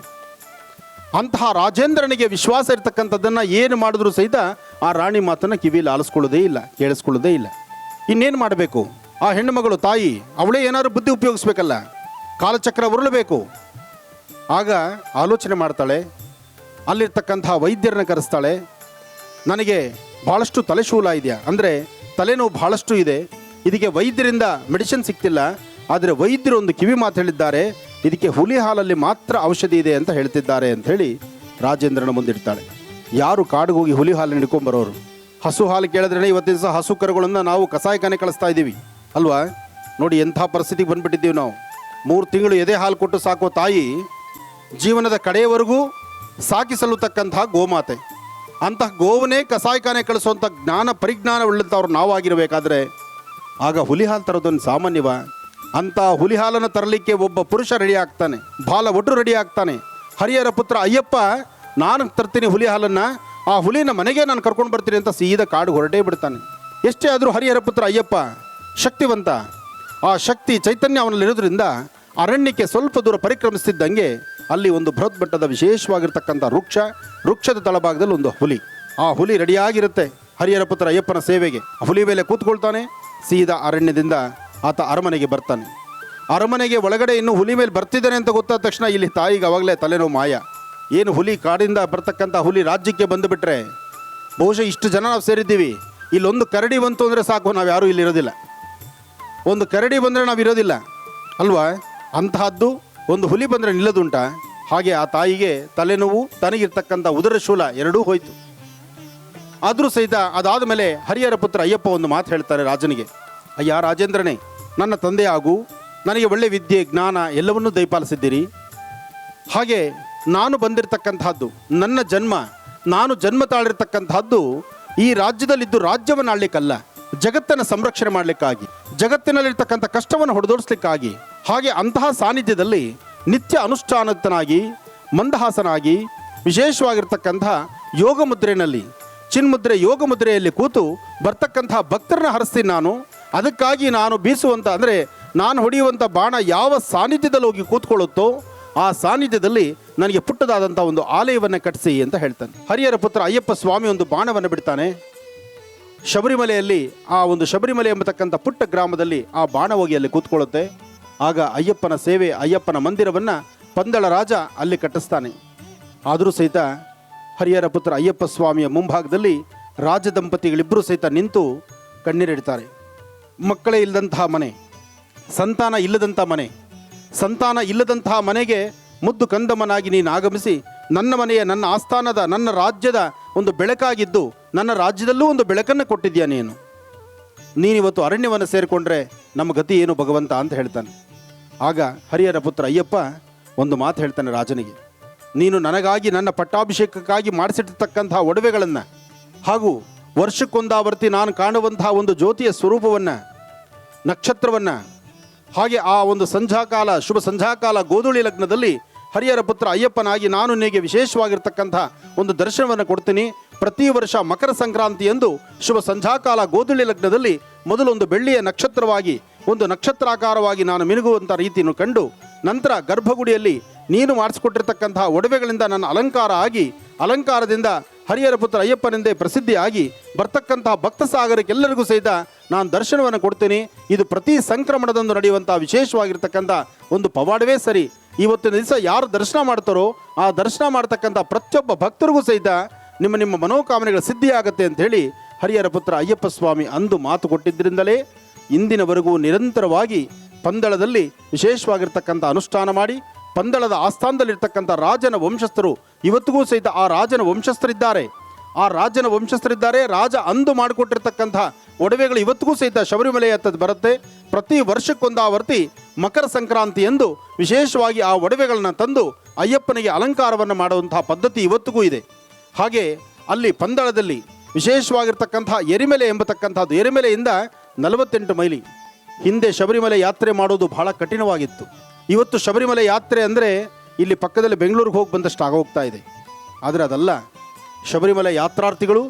ಅಂತಹ ರಾಜೇಂದ್ರನಿಗೆ ವಿಶ್ವಾಸ ಇರ್ತಕ್ಕಂಥದ್ದನ್ನು ಏನು ಮಾಡಿದ್ರೂ ಸಹಿತ ಆ ರಾಣಿ ಮಾತನ್ನು ಕಿವಿಯಲ್ಲಿ ಆಲಿಸ್ಕೊಳ್ಳೋದೇ ಇಲ್ಲ, ಕೇಳಿಸ್ಕೊಳ್ಳೋದೇ ಇಲ್ಲ. ಇನ್ನೇನು ಮಾಡಬೇಕು? ಆ ಹೆಣ್ಣುಮಗಳು ತಾಯಿ ಅವಳೇ ಏನಾದರೂ ಬುದ್ಧಿ ಉಪಯೋಗಿಸ್ಬೇಕಲ್ಲ, ಕಾಲಚಕ್ರ ಉರುಳಬೇಕು. ಆಗ ಆಲೋಚನೆ ಮಾಡ್ತಾಳೆ, ಅಲ್ಲಿರ್ತಕ್ಕಂಥ ವೈದ್ಯರನ್ನ ಕರೆಸ್ತಾಳೆ. ನನಗೆ ಭಾಳಷ್ಟು ತಲೆಶೂಲ ಇದೆಯಾ, ಅಂದರೆ ತಲೆನೋವು ಭಾಳಷ್ಟು ಇದೆ, ಇದಕ್ಕೆ ವೈದ್ಯರಿಂದ ಮೆಡಿಸಿನ್ ಸಿಗ್ತಿಲ್ಲ. ಆದರೆ ವೈದ್ಯರು ಒಂದು ಕಿವಿ ಮಾತು ಹೇಳಿದ್ದಾರೆ, ಇದಕ್ಕೆ ಹುಲಿ ಹಾಲಲ್ಲಿ ಮಾತ್ರ ಔಷಧಿ ಇದೆ ಅಂತ ಹೇಳ್ತಿದ್ದಾರೆ ಅಂತ ಹೇಳಿ ರಾಜೇಂದ್ರನ ಮುಂದಿಡ್ತಾಳೆ. ಯಾರು ಕಾಡಿಗೆ ಹೋಗಿ ಹುಲಿ ಹಾಲು ಹಿಡ್ಕೊಂಬರೋರು? ಹಸು ಹಾಲು ಕೇಳಿದ್ರೆ ಇವತ್ತಿನ ದಿವಸ ಹಸು ಕರುಗಳನ್ನು ನಾವು ಕಸಾಯಖಾನೆ ಕಳಿಸ್ತಾ ಇದ್ದೀವಿ ಅಲ್ವಾ? ನೋಡಿ ಎಂಥ ಪರಿಸ್ಥಿತಿಗೆ ಬಂದುಬಿಟ್ಟಿದ್ದೀವಿ ನಾವು. 3 ತಿಂಗಳು ಎದೆ ಹಾಲು ಕೊಟ್ಟು ಸಾಕೋ ತಾಯಿ ಜೀವನದ ಕಡೆಯವರೆಗೂ ಸಾಕಿ ಸಲ್ಲತಕ್ಕಂತಹ ಗೋಮಾತೆ. ಅಂತಹ ಗೋವನ್ನೇ ಕಸಾಯಖಾನೆ ಕಳಿಸುವಂಥ ಪರಿಜ್ಞಾನ ಉಳ್ಳಂಥವ್ರು ನಾವಾಗಿರಬೇಕಾದ್ರೆ ಆಗ ಹುಲಿ ಹಾಲು ತರೋದೊಂದು ಸಾಮಾನ್ಯವ? ಅಂಥ ಹುಲಿ ಹಾಲನ್ನು ತರಲಿಕ್ಕೆ ಒಬ್ಬ ಪುರುಷ ರೆಡಿ ಆಗ್ತಾನೆ, ಬಾಲಭಟರು ರೆಡಿ ಆಗ್ತಾನೆ. ಹರಿಹರ ಪುತ್ರ ಅಯ್ಯಪ್ಪ ನಾನು ತರ್ತೀನಿ ಹುಲಿ ಹಾಲನ್ನು, ಆ ಹುಲಿನ ಮನೆಗೆ ನಾನು ಕರ್ಕೊಂಡು ಬರ್ತೀನಿ ಅಂತ ಸೀದಾ ಕಾಡು ಹೊರಟೇ ಬಿಡ್ತಾನೆ. ಎಷ್ಟೇ ಆದರೂ ಹರಿಹರ ಪುತ್ರ ಅಯ್ಯಪ್ಪ ಶಕ್ತಿವಂತ. ಆ ಶಕ್ತಿ ಚೈತನ್ಯ ಅವನಲ್ಲಿರೋದ್ರಿಂದ ಅರಣ್ಯಕ್ಕೆ ಸ್ವಲ್ಪ ದೂರ ಪರಿಕ್ರಮಿಸ್ತಿದ್ದಂಗೆ ಅಲ್ಲಿ ಒಂದು ಬೃಹತ್ ಮಟ್ಟದ ವಿಶೇಷವಾಗಿರ್ತಕ್ಕಂಥ ವೃಕ್ಷದ ತಳಭಾಗದಲ್ಲಿ ಒಂದು ಹುಲಿ. ಆ ಹುಲಿ ರೆಡಿಯಾಗಿರುತ್ತೆ ಹರಿಹರ ಪುತ್ರ ಅಯ್ಯಪ್ಪನ ಸೇವೆಗೆ. ಹುಲಿ ಮೇಲೆ ಕೂತ್ಕೊಳ್ತಾನೆ, ಸೀದಾ ಅರಣ್ಯದಿಂದ ಆತ ಅರಮನೆಗೆ ಬರ್ತಾನೆ. ಅರಮನೆಗೆ ಒಳಗಡೆ ಇನ್ನು ಹುಲಿ ಮೇಲೆ ಬರ್ತಿದ್ದಾನೆ ಅಂತ ಗೊತ್ತಾದ ತಕ್ಷಣ ಇಲ್ಲಿ ತಾಯಿಗೆ ಅವಾಗಲೇ ತಲೆನೋವು ಮಾಯ. ಏನು ಹುಲಿ ಕಾಡಿಂದ ಬರ್ತಕ್ಕಂಥ ಹುಲಿ ರಾಜ್ಯಕ್ಕೆ ಬಂದುಬಿಟ್ರೆ ಬಹುಶಃ ಇಷ್ಟು ಜನ ನಾವು ಸೇರಿದ್ದೀವಿ, ಇಲ್ಲೊಂದು ಕರಡಿ ಬಂತು ಅಂದರೆ ಸಾಕು, ನಾವು ಯಾರೂ ಇಲ್ಲಿರೋದಿಲ್ಲ. ಒಂದು ಕರಡಿ ಬಂದರೆ ನಾವು ಇರೋದಿಲ್ಲ ಅಲ್ವಾ? ಅಂತಹದ್ದು ಒಂದು ಹುಲಿ ಬಂದರೆ ನಿಲ್ಲದುಂಟ? ಹಾಗೆ ಆ ತಾಯಿಗೆ ತಲೆನೋವು, ತನಗಿರ್ತಕ್ಕಂಥ ಉದರಶೂಲ ಎರಡೂ ಹೋಯಿತು. ಆದರೂ ಸಹಿತ ಅದಾದ ಮೇಲೆ ಹರಿಹರ ಪುತ್ರ ಅಯ್ಯಪ್ಪ ಒಂದು ಮಾತು ಹೇಳ್ತಾರೆ ರಾಜನಿಗೆ, ಅಯ್ಯ ರಾಜೇಂದ್ರನೇ, ನನ್ನ ತಂದೆ ಆಗು, ನನಗೆ ಒಳ್ಳೆ ವಿದ್ಯೆ ಜ್ಞಾನ ಎಲ್ಲವನ್ನೂ ದಯಪಾಲಿಸಿದ್ದೀರಿ. ಹಾಗೆ ನಾನು ಬಂದಿರತಕ್ಕಂಥದ್ದು ನಾನು ಜನ್ಮ ತಾಳಿರ್ತಕ್ಕಂಥದ್ದು ಈ ರಾಜ್ಯದಲ್ಲಿದ್ದು ರಾಜ್ಯವನ್ನು ಆಳ್ಲಿಕ್ಕಲ್ಲ, ಜಗತ್ತನ್ನು ಸಂರಕ್ಷಣೆ ಮಾಡಲಿಕ್ಕಾಗಿ, ಜಗತ್ತಿನಲ್ಲಿರ್ತಕ್ಕಂಥ ಕಷ್ಟವನ್ನು ಹೊಡೆದೋಡಿಸ್ಲಿಕ್ಕಾಗಿ. ಹಾಗೆ ಅಂತಹ ಸಾನ್ನಿಧ್ಯದಲ್ಲಿ ನಿತ್ಯ ಅನುಷ್ಠಾನತನಾಗಿ ಮಂದಹಾಸನಾಗಿ ವಿಶೇಷವಾಗಿರ್ತಕ್ಕಂಥ ಯೋಗ ಮುದ್ರೆಯಲ್ಲಿ, ಚಿನ್ಮುದ್ರೆ ಯೋಗ ಮುದ್ರೆಯಲ್ಲಿ ಕೂತು ಬರ್ತಕ್ಕಂಥ ಭಕ್ತರನ್ನ ಹರಿಸ್ತೀನಿ ನಾನು. ಅದಕ್ಕಾಗಿ ನಾನು ಬೀಸುವಂಥ, ಅಂದರೆ ನಾನು ಹೊಡೆಯುವಂಥ ಬಾಣ ಯಾವ ಸಾನ್ನಿಧ್ಯದಲ್ಲಿ ಹೋಗಿ ಕೂತ್ಕೊಳ್ಳುತ್ತೋ ಆ ಸಾನ್ನಿಧ್ಯದಲ್ಲಿ ನನಗೆ ಪುಟ್ಟದಾದಂಥ ಒಂದು ಆಲಯವನ್ನು ಕಟ್ಟಿಸಿ ಅಂತ ಹೇಳ್ತಾನೆ. ಹರಿಹರ ಪುತ್ರ ಅಯ್ಯಪ್ಪ ಸ್ವಾಮಿ ಒಂದು ಬಾಣವನ್ನು ಬಿಡ್ತಾನೆ. ಶಬರಿಮಲೆಯಲ್ಲಿ ಆ ಒಂದು ಶಬರಿಮಲೆ ಎಂಬತಕ್ಕಂಥ ಪುಟ್ಟ ಗ್ರಾಮದಲ್ಲಿ ಆ ಬಾಣ ಹೋಗಿ ಅಲ್ಲಿ ಕೂತ್ಕೊಳ್ಳುತ್ತೆ. ಆಗ ಅಯ್ಯಪ್ಪನ ಸೇವೆ, ಅಯ್ಯಪ್ಪನ ಮಂದಿರವನ್ನು ಪಂದಳ ರಾಜ ಅಲ್ಲಿ ಕಟ್ಟಿಸ್ತಾನೆ. ಆದರೂ ಸಹಿತ ಹರಿಹರ ಪುತ್ರ ಅಯ್ಯಪ್ಪ ಸ್ವಾಮಿಯ ಮುಂಭಾಗದಲ್ಲಿ ರಾಜ ದಂಪತಿಗಳಿಬ್ಬರೂ ಸಹಿತ ನಿಂತು ಕಣ್ಣೀರಿಡ್ತಾರೆ. ಮಕ್ಕಳೇ ಇಲ್ಲದಂತಹ ಮನೆ, ಸಂತಾನ ಇಲ್ಲದಂತಹ ಮನೆಗೆ ಮುದ್ದು ಕಂದಮ್ಮನಾಗಿ ನೀನು ಆಗಮಿಸಿ ನನ್ನ ಮನೆಯ, ನನ್ನ ಆಸ್ಥಾನದ, ನನ್ನ ರಾಜ್ಯದ ಒಂದು ಬೆಳಕಾಗಿದ್ದು ನನ್ನ ರಾಜ್ಯದಲ್ಲೂ ಒಂದು ಬೆಳಕನ್ನು ಕೊಟ್ಟಿದ್ಯಾ ನೀನಿವತ್ತು ಅರಣ್ಯವನ್ನು ಸೇರಿಕೊಂಡ್ರೆ ನಮ್ಮ ಗತಿ ಏನು ಭಗವಂತ ಅಂತ ಹೇಳ್ತಾನೆ. ಆಗ ಹರಿಹರ ಪುತ್ರ ಅಯ್ಯಪ್ಪ ಒಂದು ಮಾತು ಹೇಳ್ತಾನೆ ರಾಜನಿಗೆ, ನೀನು ನನಗಾಗಿ ನನ್ನ ಪಟ್ಟಾಭಿಷೇಕಕ್ಕಾಗಿ ಮಾಡಿಸಿರ್ತಕ್ಕಂತಹ ಒಡವೆಗಳನ್ನು ಹಾಗೂ ವರ್ಷಕ್ಕೊಂದಾವರ್ತಿ ನಾನು ಕಾಣುವಂತಹ ಒಂದು ಜ್ಯೋತಿಯ ಸ್ವರೂಪವನ್ನು, ನಕ್ಷತ್ರವನ್ನು, ಹಾಗೆ ಆ ಒಂದು ಸಂಧ್ಯಾಕಾಲ, ಶುಭ ಸಂಧ್ಯಾಕಾಲ ಗೋಧೂಳಿ ಲಗ್ನದಲ್ಲಿ ಹರಿಹರ ಪುತ್ರ ಅಯ್ಯಪ್ಪನಾಗಿ ನಾನು ನಿನಗೆ ವಿಶೇಷವಾಗಿರ್ತಕ್ಕಂಥ ಒಂದು ದರ್ಶನವನ್ನು ಕೊಡ್ತೀನಿ. ಪ್ರತಿ ವರ್ಷ ಮಕರ ಸಂಕ್ರಾಂತಿಯಂದು ಶುಭ ಸಂಧ್ಯಾಕಾಲ ಗೋಧೂಳಿ ಲಗ್ನದಲ್ಲಿ ಮೊದಲೊಂದು ಬೆಳ್ಳಿಯ ನಕ್ಷತ್ರವಾಗಿ, ಒಂದು ನಕ್ಷತ್ರಾಕಾರವಾಗಿ ನಾನು ಮಿನುಗುವಂಥ ರೀತಿಯನ್ನು ಕಂಡು, ನಂತರ ಗರ್ಭಗುಡಿಯಲ್ಲಿ ನೀನು ಮಾಡಿಸ್ಕೊಟ್ಟಿರ್ತಕ್ಕಂತಹ ಒಡವೆಗಳಿಂದ ನನ್ನ ಅಲಂಕಾರ ಆಗಿ, ಅಲಂಕಾರದಿಂದ ಹರಿಹರ ಪುತ್ರ ಅಯ್ಯಪ್ಪನೆಂದೇ ಪ್ರಸಿದ್ಧಿಯಾಗಿ ಬರ್ತಕ್ಕಂತಹ ಭಕ್ತ ಸಾಗರಕ್ಕೆಲ್ಲರಿಗೂ ಸಹಿತ ನಾನು ದರ್ಶನವನ್ನು ಕೊಡ್ತೀನಿ. ಇದು ಪ್ರತಿ ಸಂಕ್ರಮಣದಂದು ನಡೆಯುವಂಥ ವಿಶೇಷವಾಗಿರ್ತಕ್ಕಂಥ ಒಂದು ಪವಾಡವೇ ಸರಿ. ಇವತ್ತಿನ ದಿವಸ ಯಾರು ದರ್ಶನ ಮಾಡ್ತಾರೋ ಆ ದರ್ಶನ ಮಾಡ್ತಕ್ಕಂಥ ಪ್ರತಿಯೊಬ್ಬ ಭಕ್ತರಿಗೂ ಸಹಿತ ನಿಮ್ಮ ಮನೋಕಾಮನೆಗಳ ಸಿದ್ಧಿಯಾಗತ್ತೆ ಅಂಥೇಳಿ ಹರಿಹರ ಪುತ್ರ ಅಯ್ಯಪ್ಪ ಸ್ವಾಮಿ ಅಂದು ಮಾತು ಕೊಟ್ಟಿದ್ದರಿಂದಲೇ ಇಂದಿನವರೆಗೂ ನಿರಂತರವಾಗಿ ಪಂದಳದಲ್ಲಿ ವಿಶೇಷವಾಗಿರ್ತಕ್ಕಂಥ ಅನುಷ್ಠಾನ ಮಾಡಿ ಪಂದಳದ ಆಸ್ಥಾನದಲ್ಲಿರ್ತಕ್ಕಂಥ ರಾಜನ ವಂಶಸ್ಥರು ಇವತ್ತಿಗೂ ಸಹಿತ ಆ ರಾಜನ ವಂಶಸ್ಥರಿದ್ದಾರೆ. ರಾಜ ಅಂದು ಮಾಡಿಕೊಟ್ಟಿರ್ತಕ್ಕಂಥ ಒಡವೆಗಳು ಇವತ್ತಿಗೂ ಸಹಿತ ಶಬರಿಮಲೆ ಹತ್ತದ ಬರುತ್ತೆ. ಪ್ರತಿ ವರ್ಷಕ್ಕೊಂದಾವರ್ತಿ ಮಕರ ಸಂಕ್ರಾಂತಿ ಎಂದು ವಿಶೇಷವಾಗಿ ಆ ಒಡವೆಗಳನ್ನು ತಂದು ಅಯ್ಯಪ್ಪನಿಗೆ ಅಲಂಕಾರವನ್ನು ಮಾಡುವಂತಹ ಪದ್ಧತಿ ಇವತ್ತಿಗೂ ಇದೆ. ಹಾಗೆ ಅಲ್ಲಿ ಪಂದಳದಲ್ಲಿ ವಿಶೇಷವಾಗಿರ್ತಕ್ಕಂತಹ ಎರಿಮೆಲೆ ಎಂಬತಕ್ಕಂಥದ್ದು, ಎರಿಮೆಲೆಯಿಂದ 48 ಮೈಲಿ ಹಿಂದೆ ಶಬರಿಮಲೆ ಯಾತ್ರೆ ಮಾಡೋದು ಬಹಳ ಕಠಿಣವಾಗಿತ್ತು. ಇವತ್ತು ಶಬರಿಮಲೆ ಯಾತ್ರೆ ಅಂದರೆ ಇಲ್ಲಿ ಪಕ್ಕದಲ್ಲಿ ಬೆಂಗಳೂರಿಗೆ ಹೋಗಿ ಬಂದಷ್ಟು ಆಗೋಗ್ತಾ ಇದೆ. ಆದರೆ ಅದಲ್ಲ, ಶಬರಿಮಲೆ ಯಾತ್ರಾರ್ಥಿಗಳು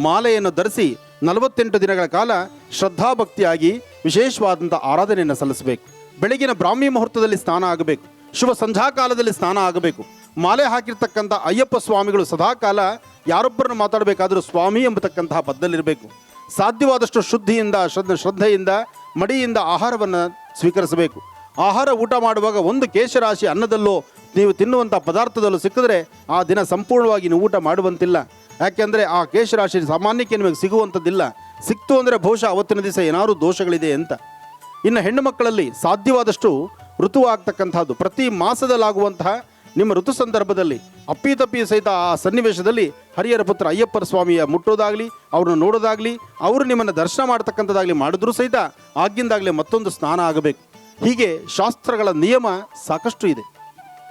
ಮಾಲೆಯನ್ನು ಧರಿಸಿ 48 ದಿನಗಳ ಕಾಲ ಶ್ರದ್ಧಾಭಕ್ತಿಯಾಗಿ ವಿಶೇಷವಾದಂಥ ಆರಾಧನೆಯನ್ನು ಸಲ್ಲಿಸಬೇಕು. ಬೆಳಗಿನ ಬ್ರಾಹ್ಮಿ ಮುಹೂರ್ತದಲ್ಲಿ ಸ್ನಾನ ಆಗಬೇಕು, ಶುಭ ಸಂಧ್ಯಾಕಾಲದಲ್ಲಿ ಸ್ನಾನ ಆಗಬೇಕು. ಮಾಲೆ ಹಾಕಿರ್ತಕ್ಕಂಥ ಅಯ್ಯಪ್ಪ ಸ್ವಾಮಿಗಳು ಸದಾಕಾಲ ಯಾರೊಬ್ಬರನ್ನು ಮಾತಾಡಬೇಕಾದರೂ ಸ್ವಾಮಿ ಎಂಬತಕ್ಕಂತಹ ಪದದಲ್ಲಿರಬೇಕು. ಸಾಧ್ಯವಾದಷ್ಟು ಶುದ್ಧಿಯಿಂದ ಶ್ರದ್ಧೆಯಿಂದ ಮಡಿಯಿಂದ ಆಹಾರವನ್ನು ಸ್ವೀಕರಿಸಬೇಕು. ಆಹಾರ ಊಟ ಮಾಡುವಾಗ ಒಂದು ಕೇಶರಾಶಿ ಅನ್ನದಲ್ಲೋ ನೀವು ತಿನ್ನುವಂಥ ಪದಾರ್ಥದಲ್ಲೂ ಸಿಕ್ಕಿದ್ರೆ ಆ ದಿನ ಸಂಪೂರ್ಣವಾಗಿ ನೀವು ಊಟ ಮಾಡುವಂತಿಲ್ಲ. ಯಾಕೆಂದರೆ ಆ ಕೇಶರಾಶಿ ಸಾಮಾನ್ಯಕ್ಕೆ ನಿಮಗೆ ಸಿಗುವಂಥದ್ದಿಲ್ಲ. ಸಿಕ್ತು ಅಂದರೆ ಬಹುಶಃ ಅವತ್ತಿನ ದಿವಸ ಏನಾದರೂ ದೋಷಗಳಿದೆ ಅಂತ. ಇನ್ನು ಹೆಣ್ಣು ಮಕ್ಕಳಲ್ಲಿ ಸಾಧ್ಯವಾದಷ್ಟು ಋತು ಆಗ್ತಕ್ಕಂಥದ್ದು ಪ್ರತಿ ಮಾಸದಲ್ಲಾಗುವಂತಹ ನಿಮ್ಮ ಋತು ಸಂದರ್ಭದಲ್ಲಿ ಅಪ್ಪಿತಪ್ಪಿ ಸಹಿತ ಆ ಸನ್ನಿವೇಶದಲ್ಲಿ ಹರಿಹರ ಪುತ್ರ ಅಯ್ಯಪ್ಪರ ಸ್ವಾಮಿಯ ಮುಟ್ಟೋದಾಗಲಿ, ಅವ್ರನ್ನ ನೋಡೋದಾಗಲಿ, ಅವರು ನಿಮ್ಮನ್ನು ದರ್ಶನ ಮಾಡ್ತಕ್ಕಂಥದ್ದಾಗಲಿ ಮಾಡಿದ್ರೂ ಸಹಿತ ಆಗಿಂದಾಗಲೇ ಮತ್ತೊಂದು ಸ್ನಾನ ಆಗಬೇಕು. ಹೀಗೆ ಶಾಸ್ತ್ರಗಳ ನಿಯಮ ಸಾಕಷ್ಟು ಇದೆ.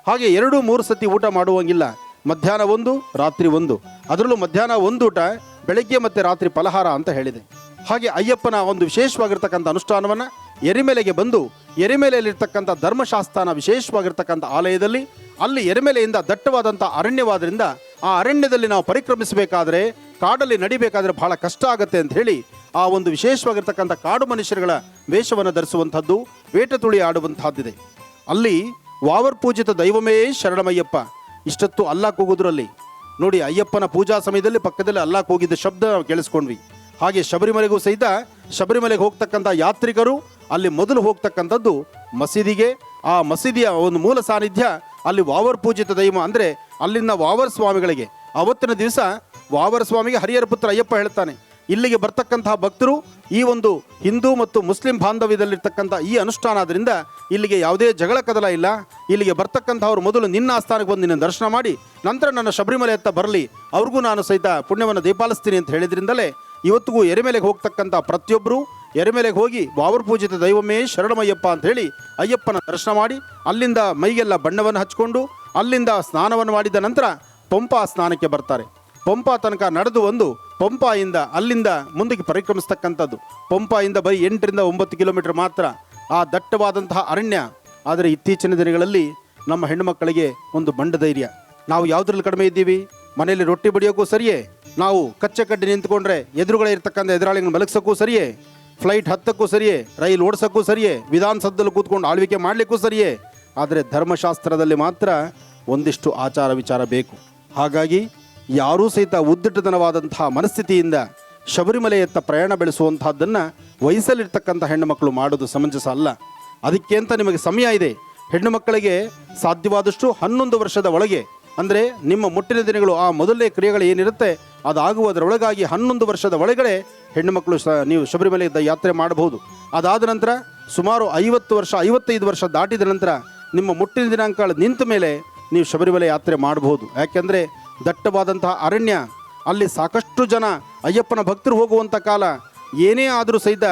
ಹಾಗೆ 2-3 ಸತಿ ಊಟ ಮಾಡುವಂಗಿಲ್ಲ. ಮಧ್ಯಾಹ್ನ 1, ರಾತ್ರಿ 1, ಅದರಲ್ಲೂ ಮಧ್ಯಾಹ್ನ 1 ಊಟ, ಬೆಳಗ್ಗೆ ಮತ್ತು ರಾತ್ರಿ ಫಲಹಾರ ಅಂತ ಹೇಳಿದೆ. ಹಾಗೆ ಅಯ್ಯಪ್ಪನ ಒಂದು ವಿಶೇಷವಾಗಿರ್ತಕ್ಕಂಥ ಅನುಷ್ಠಾನವನ್ನು ಎರಿಮೆಲೆಗೆ ಬಂದು ಎರಿಮೆಲೆಯಲ್ಲಿರ್ತಕ್ಕಂಥ ಧರ್ಮಶಾಸ್ತಾನ ವಿಶೇಷವಾಗಿರ್ತಕ್ಕಂಥ ಆಲಯದಲ್ಲಿ ಅಲ್ಲಿ ಎರಿಮೆಲೆಯಿಂದ ದಟ್ಟವಾದಂಥ ಅರಣ್ಯವಾದ್ರಿಂದ ಆ ಅರಣ್ಯದಲ್ಲಿ ನಾವು ಪರಿಕ್ರಮಿಸಬೇಕಾದ್ರೆ, ಕಾಡಲ್ಲಿ ನಡಿಬೇಕಾದ್ರೆ ಬಹಳ ಕಷ್ಟ ಆಗುತ್ತೆ ಅಂತ ಹೇಳಿ ಆ ಒಂದು ವಿಶೇಷವಾಗಿರ್ತಕ್ಕಂಥ ಕಾಡು ಮನುಷ್ಯರುಗಳ ವೇಷವನ್ನು ಧರಿಸುವಂಥದ್ದು, ವೇಟ ತುಳಿ ಆಡುವಂತಹದ್ದಿದೆ. ಅಲ್ಲಿ ವಾವರ್ ಪೂಜಿತ ದೈವಮೇ ಶರಣಮಯ್ಯಪ್ಪ ಇಷ್ಟೊತ್ತು ಅಲ್ಲಾ ಕೂಗುದ್ರಲ್ಲಿ ನೋಡಿ. ಅಯ್ಯಪ್ಪನ ಪೂಜಾ ಸಮಯದಲ್ಲಿ ಪಕ್ಕದಲ್ಲಿ ಅಲ್ಲಾ ಕೂಗಿದ್ದ ಶಬ್ದ ನಾವು ಕೇಳಿಸ್ಕೊಂಡ್ವಿ. ಹಾಗೆ ಶಬರಿಮಲೆಗೂ ಸಹಿತ ಶಬರಿಮಲೆಗೆ ಹೋಗ್ತಕ್ಕಂಥ ಯಾತ್ರಿಕರು ಅಲ್ಲಿ ಮೊದಲು ಹೋಗ್ತಕ್ಕಂಥದ್ದು ಮಸೀದಿಗೆ. ಆ ಮಸೀದಿಯ ಒಂದು ಮೂಲ ಸಾನ್ನಿಧ್ಯ ಅಲ್ಲಿ ವಾವರ್ ಪೂಜಿತ ದೈವ ಅಂದರೆ ಅಲ್ಲಿನ ವಾವರ್ ಸ್ವಾಮಿಗಳಿಗೆ. ಅವತ್ತಿನ ದಿವಸ ವಾವರ್ ಸ್ವಾಮಿಗೆ ಹರಿಹರ ಪುತ್ರ ಅಯ್ಯಪ್ಪ ಹೇಳ್ತಾನೆ, ಇಲ್ಲಿಗೆ ಬರ್ತಕ್ಕಂತಹ ಭಕ್ತರು ಈ ಒಂದು ಹಿಂದೂ ಮತ್ತು ಮುಸ್ಲಿಂ ಬಾಂಧವ್ಯದಲ್ಲಿರ್ತಕ್ಕಂಥ ಈ ಅನುಷ್ಠಾನ ಆದ್ದರಿಂದ ಇಲ್ಲಿಗೆ ಯಾವುದೇ ಜಗಳ ಕದಲ ಇಲ್ಲ. ಇಲ್ಲಿಗೆ ಬರ್ತಕ್ಕಂಥವ್ರು ಮೊದಲು ನಿನ್ನ ಆಸ್ಥಾನಕ್ಕೆ ಬಂದು ನಿನ್ನ ದರ್ಶನ ಮಾಡಿ ನಂತರ ನನ್ನ ಶಬರಿಮಲೆ ಹತ್ತ ಬರಲಿ, ಅವ್ರಿಗೂ ನಾನು ಸಹಿತ ಪುಣ್ಯವನ್ನು ದೀಪಾಲಿಸ್ತೀನಿ ಅಂತ ಹೇಳಿದ್ರಿಂದಲೇ ಇವತ್ತಿಗೂ ಎರಿಮೆಲೆಗೆ ಹೋಗ್ತಕ್ಕಂಥ ಪ್ರತಿಯೊಬ್ಬರು ಎರಿಮೆಲೆಗೆ ಹೋಗಿ ವಾವರ್ ಪೂಜಿತ ದೈವಮೇ ಶರಣಮಯ್ಯಪ್ಪ ಅಂತ ಹೇಳಿ ಅಯ್ಯಪ್ಪನ ದರ್ಶನ ಮಾಡಿ ಅಲ್ಲಿಂದ ಮೈಗೆಲ್ಲ ಬಣ್ಣವನ್ನು ಹಚ್ಕೊಂಡು ಅಲ್ಲಿಂದ ಸ್ನಾನವನ್ನು ಮಾಡಿದ ನಂತರ ಪಂಪಾ ಸ್ನಾನಕ್ಕೆ ಬರ್ತಾರೆ. ಪಂಪಾ ತನಕ ನಡೆದು ಒಂದು ಪಂಪಾಯಿಂದ ಅಲ್ಲಿಂದ ಮುಂದಕ್ಕೆ ಪರಿಕ್ರಮಿಸ್ತಕ್ಕಂಥದ್ದು. ಪಂಪಾಯಿಂದ ಬರೀ 8-9 ಕಿಲೋಮೀಟರ್ ಮಾತ್ರ ಆ ದಟ್ಟವಾದಂತಹ ಅರಣ್ಯ. ಆದರೆ ಇತ್ತೀಚಿನ ದಿನಗಳಲ್ಲಿ ನಮ್ಮ ಹೆಣ್ಣುಮಕ್ಕಳಿಗೆ ಒಂದು ಬಂಡ ಧೈರ್ಯ. ನಾವು ಯಾವುದ್ರಲ್ಲಿ ಕಡಿಮೆ ಇದ್ದೀವಿ? ಮನೆಯಲ್ಲಿ ರೊಟ್ಟಿ ಬಡಿಯೋಕ್ಕೂ ಸರಿಯೇ, ನಾವು ಕಚ್ಚೆ ಕಡ್ಡಿ ನಿಂತ್ಕೊಂಡ್ರೆ ಎದುರುಗಳೇ ಇರ್ತಕ್ಕಂಥ ಎದುರಾಳಿಗಳನ್ನ ಮಲಗಿಸೋಕ್ಕೂ ಸರಿಯೇ, ಫ್ಲೈಟ್ ಹತ್ತಕ್ಕೂ ಸರಿಯೇ, ರೈಲು ಓಡಿಸೋಕ್ಕೂ ಸರಿಯೇ, ವಿಧಾನಸೌಧದಲ್ಲಿ ಕೂತ್ಕೊಂಡು ಆಳ್ವಿಕೆ ಮಾಡಲಿಕ್ಕೂ ಸರಿಯೇ. ಆದರೆ ಧರ್ಮಶಾಸ್ತ್ರದಲ್ಲಿ ಮಾತ್ರ ಒಂದಿಷ್ಟು ಆಚಾರ ವಿಚಾರ ಬೇಕು. ಹಾಗಾಗಿ ಯಾರೂ ಸಹಿತ ಉದ್ದಿಟ್ಟತನವಾದಂತಹ ಮನಸ್ಥಿತಿಯಿಂದ ಶಬರಿಮಲೆಯತ್ತ ಪ್ರಯಾಣ ಬೆಳೆಸುವಂತಹದ್ದನ್ನು ವಯಸ್ಸಲ್ಲಿರ್ತಕ್ಕಂಥ ಹೆಣ್ಣುಮಕ್ಕಳು ಮಾಡೋದು ಸಮಂಜಸ ಅಲ್ಲ. ಅದಕ್ಕೆ ಅಂತ ನಿಮಗೆ ಸಮಯ ಇದೆ. ಹೆಣ್ಣು ಮಕ್ಕಳಿಗೆ ಸಾಧ್ಯವಾದಷ್ಟು 11 ವರ್ಷದ ಒಳಗೆ ಅಂದರೆ ನಿಮ್ಮ ಮುಟ್ಟಿನ ದಿನಗಳು ಆ ಮೊದಲನೇ ಕ್ರಿಯೆಗಳು ಏನಿರುತ್ತೆ ಅದಾಗುವುದರೊಳಗಾಗಿ 11 ವರ್ಷದ ಒಳಗಡೆ ಹೆಣ್ಣು ಮಕ್ಕಳು ನೀವು ಶಬರಿಮಲೆ ಯಾತ್ರೆ ಮಾಡಬಹುದು. ಅದಾದ ನಂತರ ಸುಮಾರು 50 ವರ್ಷ 55 ವರ್ಷ ದಾಟಿದ ನಂತರ ನಿಮ್ಮ ಮುಟ್ಟಿನ ದಿನಾಂಕ ನಿಂತ ಮೇಲೆ ನೀವು ಶಬರಿಮಲೆ ಯಾತ್ರೆ ಮಾಡಬಹುದು. ಯಾಕೆಂದರೆ ದಟ್ಟವಾದಂತಹ ಅರಣ್ಯ, ಅಲ್ಲಿ ಸಾಕಷ್ಟು ಜನ ಅಯ್ಯಪ್ಪನ ಭಕ್ತರು ಹೋಗುವಂಥ ಕಾಲ. ಏನೇ ಆದರೂ ಸಹಿತ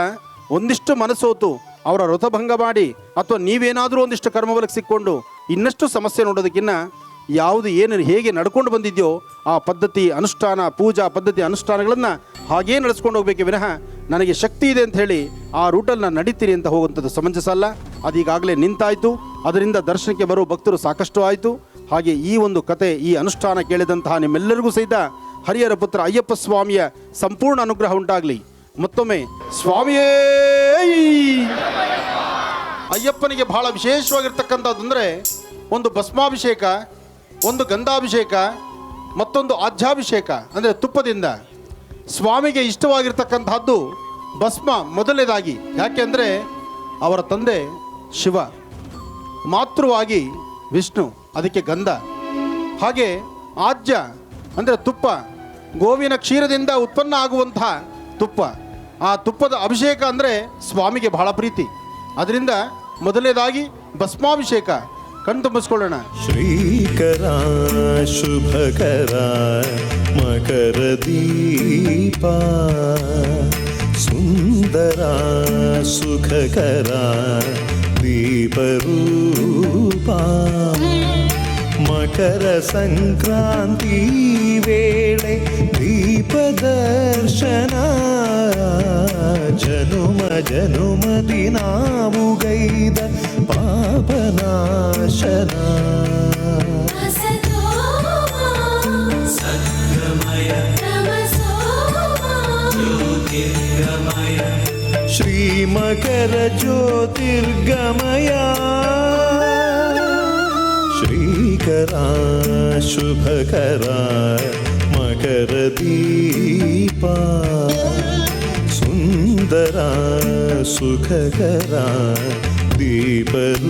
ಒಂದಿಷ್ಟು ಮನಸ್ಸೋತು ಅವರ ವ್ರತಭಂಗ ಮಾಡಿ ಅಥವಾ ನೀವೇನಾದರೂ ಒಂದಿಷ್ಟು ಕರ್ಮಬಲಕ್ಕೆ ಸಿಕ್ಕೊಂಡು ಇನ್ನಷ್ಟು ಸಮಸ್ಯೆ ನೋಡೋದಕ್ಕಿಂತ ಯಾವುದು ಏನು ಹೇಗೆ ನಡ್ಕೊಂಡು ಬಂದಿದೆಯೋ ಆ ಪದ್ಧತಿ ಅನುಷ್ಠಾನ ಪೂಜಾ ಪದ್ಧತಿ ಅನುಷ್ಠಾನಗಳನ್ನು ಹಾಗೇ ನಡೆಸ್ಕೊಂಡು ಹೋಗಬೇಕೆ ವಿನಃ ನನಗೆ ಶಕ್ತಿ ಇದೆ ಅಂತ ಹೇಳಿ ಆ ರೂಟಲ್ಲಿ ನಾನು ನಡೀತೀನಿ ಅಂತ ಹೋಗುವಂಥದ್ದು ಸಮಂಜಸ ಅಲ್ಲ. ಅದೀಗಾಗಲೇ ನಿಂತಾಯಿತು. ಅದರಿಂದ ದರ್ಶನಕ್ಕೆ ಬರೋ ಭಕ್ತರು ಸಾಕಷ್ಟು ಆಯಿತು. ಹಾಗೆ ಈ ಒಂದು ಕತೆ ಈ ಅನುಷ್ಠಾನ ಕೇಳಿದಂತಹ ನಿಮ್ಮೆಲ್ಲರಿಗೂ ಸಹಿತ ಹರಿಹರ ಪುತ್ರ ಅಯ್ಯಪ್ಪ ಸ್ವಾಮಿಯ ಸಂಪೂರ್ಣ ಅನುಗ್ರಹ ಉಂಟಾಗಲಿ. ಮತ್ತೊಮ್ಮೆ ಸ್ವಾಮಿಯೇ. ಅಯ್ಯಪ್ಪನಿಗೆ ಬಹಳ ವಿಶೇಷವಾಗಿರ್ತಕ್ಕಂಥದ್ದು ಅಂದರೆ ಒಂದು ಭಸ್ಮಾಭಿಷೇಕ, ಒಂದು ಗಂಧಾಭಿಷೇಕ, ಮತ್ತೊಂದು ಆಜ್ಯಾಭಿಷೇಕ ಅಂದರೆ ತುಪ್ಪದಿಂದ ಸ್ವಾಮಿಗೆ ಇಷ್ಟವಾಗಿರ್ತಕ್ಕಂತಹದ್ದು ಭಸ್ಮ ಮೊದಲನೇದಾಗಿ. ಯಾಕೆಂದರೆ ಅವರ ತಂದೆ ಶಿವ, ಮಾತೃವಾಗಿ ವಿಷ್ಣು, ಅದಕ್ಕೆ ಗಂಧ. ಹಾಗೆ ಆಜ್ಯ ಅಂದರೆ ತುಪ್ಪ, ಗೋವಿನ ಕ್ಷೀರದಿಂದ ಉತ್ಪನ್ನ ಆಗುವಂತಹ ತುಪ್ಪ. ಆ ತುಪ್ಪದ ಅಭಿಷೇಕ ಅಂದರೆ ಸ್ವಾಮಿಗೆ ಬಹಳ ಪ್ರೀತಿ. ಅದರಿಂದ ಮೊದಲನೇದಾಗಿ ಭಸ್ಮಾಭಿಷೇಕ. ಕಣ್ತುಂಬಿಸ್ಕೊಳ್ಳೋಣ. ಶ್ರೀಕರ ಶುಭಕರ ಮಕರ ದೀಪ, ಸುಂದರ ಸುಖಕರ ದೀಪರೂಪ, ಮಕರ ಸಂಕ್ರಾಂತಿ ವೇಳೆ ದೀಪದರ್ಶನ, ಜನುಮ ಜನುಮದಿ ನಾವು ಗೈದ ಪಾಪನಾಶನ. असतो ಸದ್ಗಮಯ तमसो ಜ್ಯೋತಿರ್ಗಮಯ ಶ್ರೀಮಕರ ಜ್ಯೋತಿರ್ಗಮಯ, ಶ್ರೀಕರ ಶುಭಕರ ಮಕರ ದೀಪ, ಸುಂದರ ಸುಖಕರ ದೀಪರೂಪ.